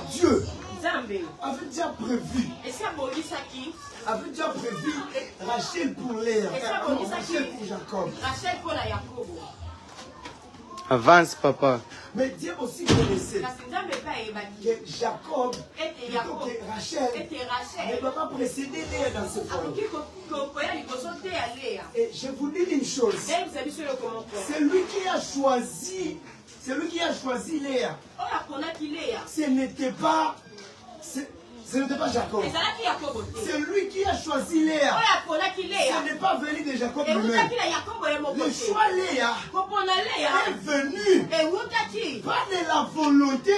Dieu avait déjà prévu Rachel pour Léa, Rachel pour Jacob. Avance, papa. Mais Dieu aussi connaissait que Jacob, plutôt que Rachel, ne doit pas précéder Léa dans ce foyer. Et je vous dis une chose, c'est lui qui a choisi Léa. Ce n'était pas Jacob. C'est lui qui a choisi Léa. Ce n'est pas venu de Jacob lui-même. Le choix Léa est venu pas de la volonté,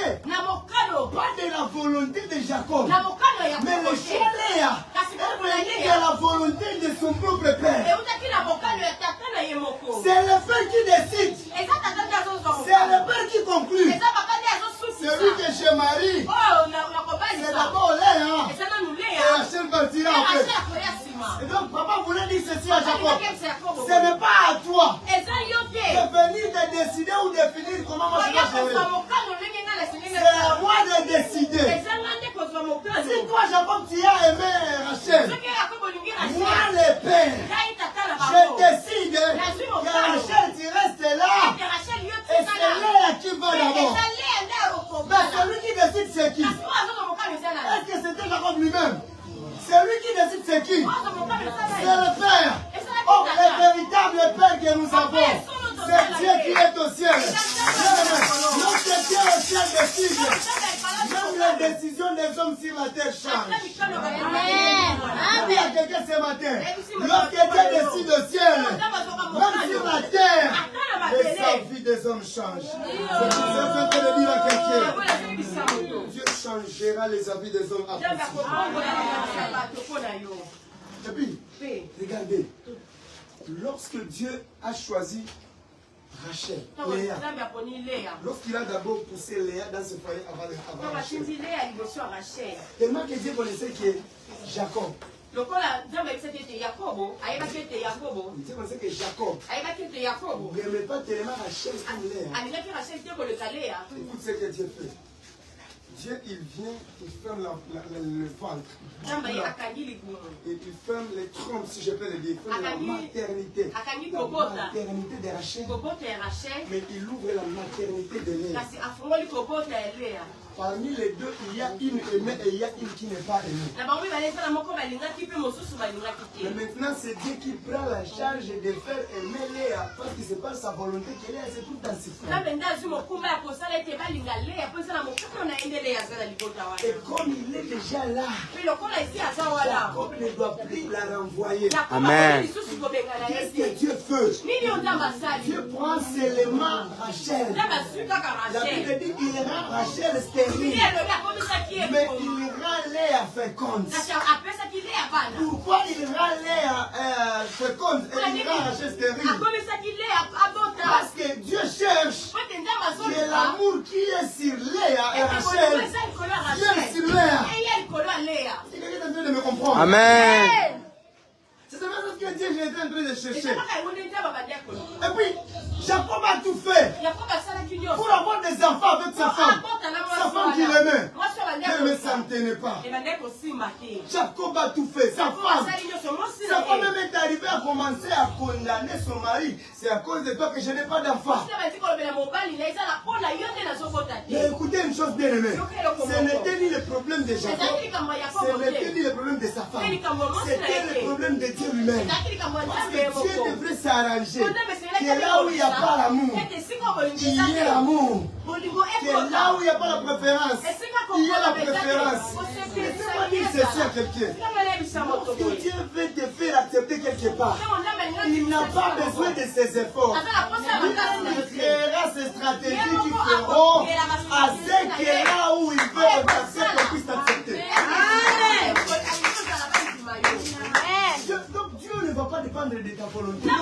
de Jacob. Mais le choix Léa est venu de la volonté de son propre père. C'est le père qui décide. C'est le père qui conclut. Celui que je marie, c'est d'abord Léa. Et Rachel partira après. Et donc papa voulait dire ceci à Jacob. Ce n'est pas à toi de venir de décider ou de finir comment moi je vais gérer. C'est à moi de décider. Si toi Jacob tu as aimé Rachel, moi le père, je décide que Rachel tu restes là. Et c'est Léa qui va d'abord. Mais celui qui décide c'est qui? Est-ce que c'était Jacob lui-même? Celui qui décide c'est qui? C'est le Père. Oh, le véritable Père que nous avons, c'est Dieu qui est au ciel. Notre Dieu au ciel décide. Même les décisions des hommes sur la terre changent. Il y a quelqu'un ce matin. Lorsque Dieu décide au ciel, même sur la terre, les vies des hommes changent. C'est ce que je dire à quelqu'un. Dieu changera les avis des hommes après. Et puis, regardez, lorsque Dieu a choisi Rachel, Léa, lorsqu'il a d'abord poussé Léa dans ce foyer avant Rachel, tellement que Dieu connaissait que Jacob, Dieu connaissait que Jacob n'aimait pas tellement Rachel comme Léa. Écoute ce que Dieu fait. Dieu, il vient, il ferme le ventre. Et il ferme les trompes, si je peux le dire. Il ferme la maternité. La maternité de Rachel. Mais il ouvre la maternité de Léa. Parmi les deux, il y a une aimée et il y a une qui n'est pas aimée. Mais maintenant, c'est Dieu qui prend la charge de faire aimer Léa. Parce que ce n'est pas sa volonté que Léa, c'est tout dans ses frères. Et comme il est déjà là, Jacob ne doit plus la renvoyer. Amen. Qu'est-ce que Dieu fait? Dieu prend seulement Rachel. La Bible dit qu'il rend Rachel stérile. Mais il rend Léa féconde. Pourquoi il rend Léa féconde et il rend Rachel stérile? Parce que Dieu cherche que l'amour qui est sur Léa et Rachel vienne sur Léa. Si quelqu'un est en train de me comprendre. Amen. C'est la même chose que Dieu est en train de chercher. Et puis, Jacob a tout fait pour avoir des enfants avec sa femme. Sa femme qui l'aimait. Elle ne s'en tenait pas. Jacob a tout fait. Sa femme même est arrivée à commencer à condamner son mari. C'est à cause de toi que je n'ai pas d'enfant. Mais écoutez une chose bien aimée. Ce n'était ni le problème de Jacob. Ce n'était ni le problème de sa femme. C'était le problème de Dieu lui-même. Parce que Dieu devrait s'arranger. Que là où il n'y a pas l'amour, il y ait l'amour. Que là où il n'y a pas la préférence, y a la préférence. Laissez-moi dire ceci à quelqu'un. Lorsque Dieu veut te faire accepter quelque part, il n'a pas besoin de ses efforts. Il créera ses stratégies qui feront à ce que là où il veut t'accepter, qu'on puisse t'accepter. Donc Dieu ne va pas dépendre de ta volonté. Non.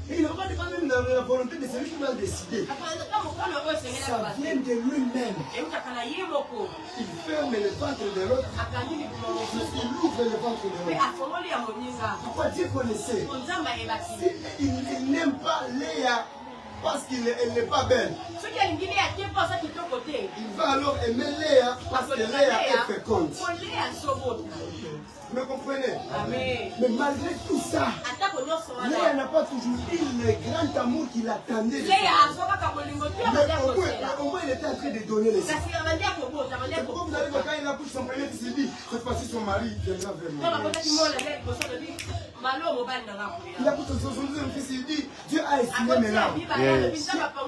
Et il ne va pas dépendre de la volonté de celui qui va décider. Ça vient de lui-même. Il ferme le ventre de l'autre. Il ouvre le ventre de l'autre. Pourquoi Dieu connaissait? Il n'aime pas Léa parce qu'elle n'est pas belle. Il va alors aimer Léa parce que Léa est féconde. Vous me comprenez? Amen. Mais malgré tout ça, Léa n'a pas toujours eu le grand amour qu'il attendait. Au moins, il était en train de donner les signes. Comme vous allez voir, quand il accouche son premier fils, il dit, cette fois-ci son mari viendra vers moi. Il accouche son deuxième fils, il dit, Dieu a estimé mes larmes.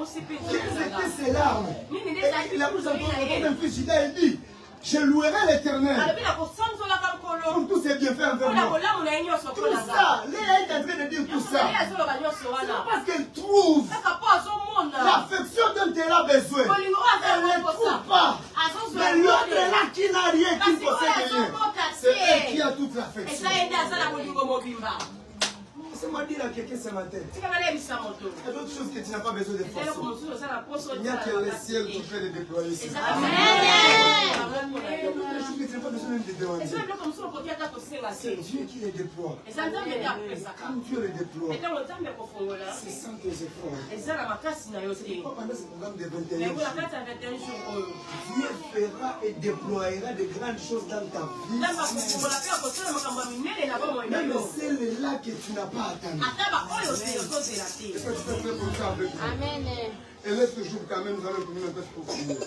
C'était ses larmes. Et il accouche son troisième fils, il dit, je louerai l'Éternel pour tous ses bienfaits envers moi. Tout ça, Léa est en train de dire tout ça. C'est parce qu'elle trouve l'affection dont elle a besoin. Elle ne trouve pas. Mais l'autre là qui n'a rien, qui ne possède rien, c'est elle qui a toute l'affection. Laissez-moi dire à quelqu'un ce matin. Il y a d'autres choses que tu n'as pas besoin de forcer. Il n'y a que le ciel pour faire les déployer. Il y a d'autres choses que tu n'as pas besoin de demander. C'est Dieu qui les déploie. Quand Dieu les déploie, c'est sans tes efforts. Pas pendant ce programme de 21 jours. Dieu fera et déploiera de grandes choses dans ta vie. Même celle-là que tu n'as pas attendu. Amen. Et laisse le jour quand même, nous allons continuer notre continuer.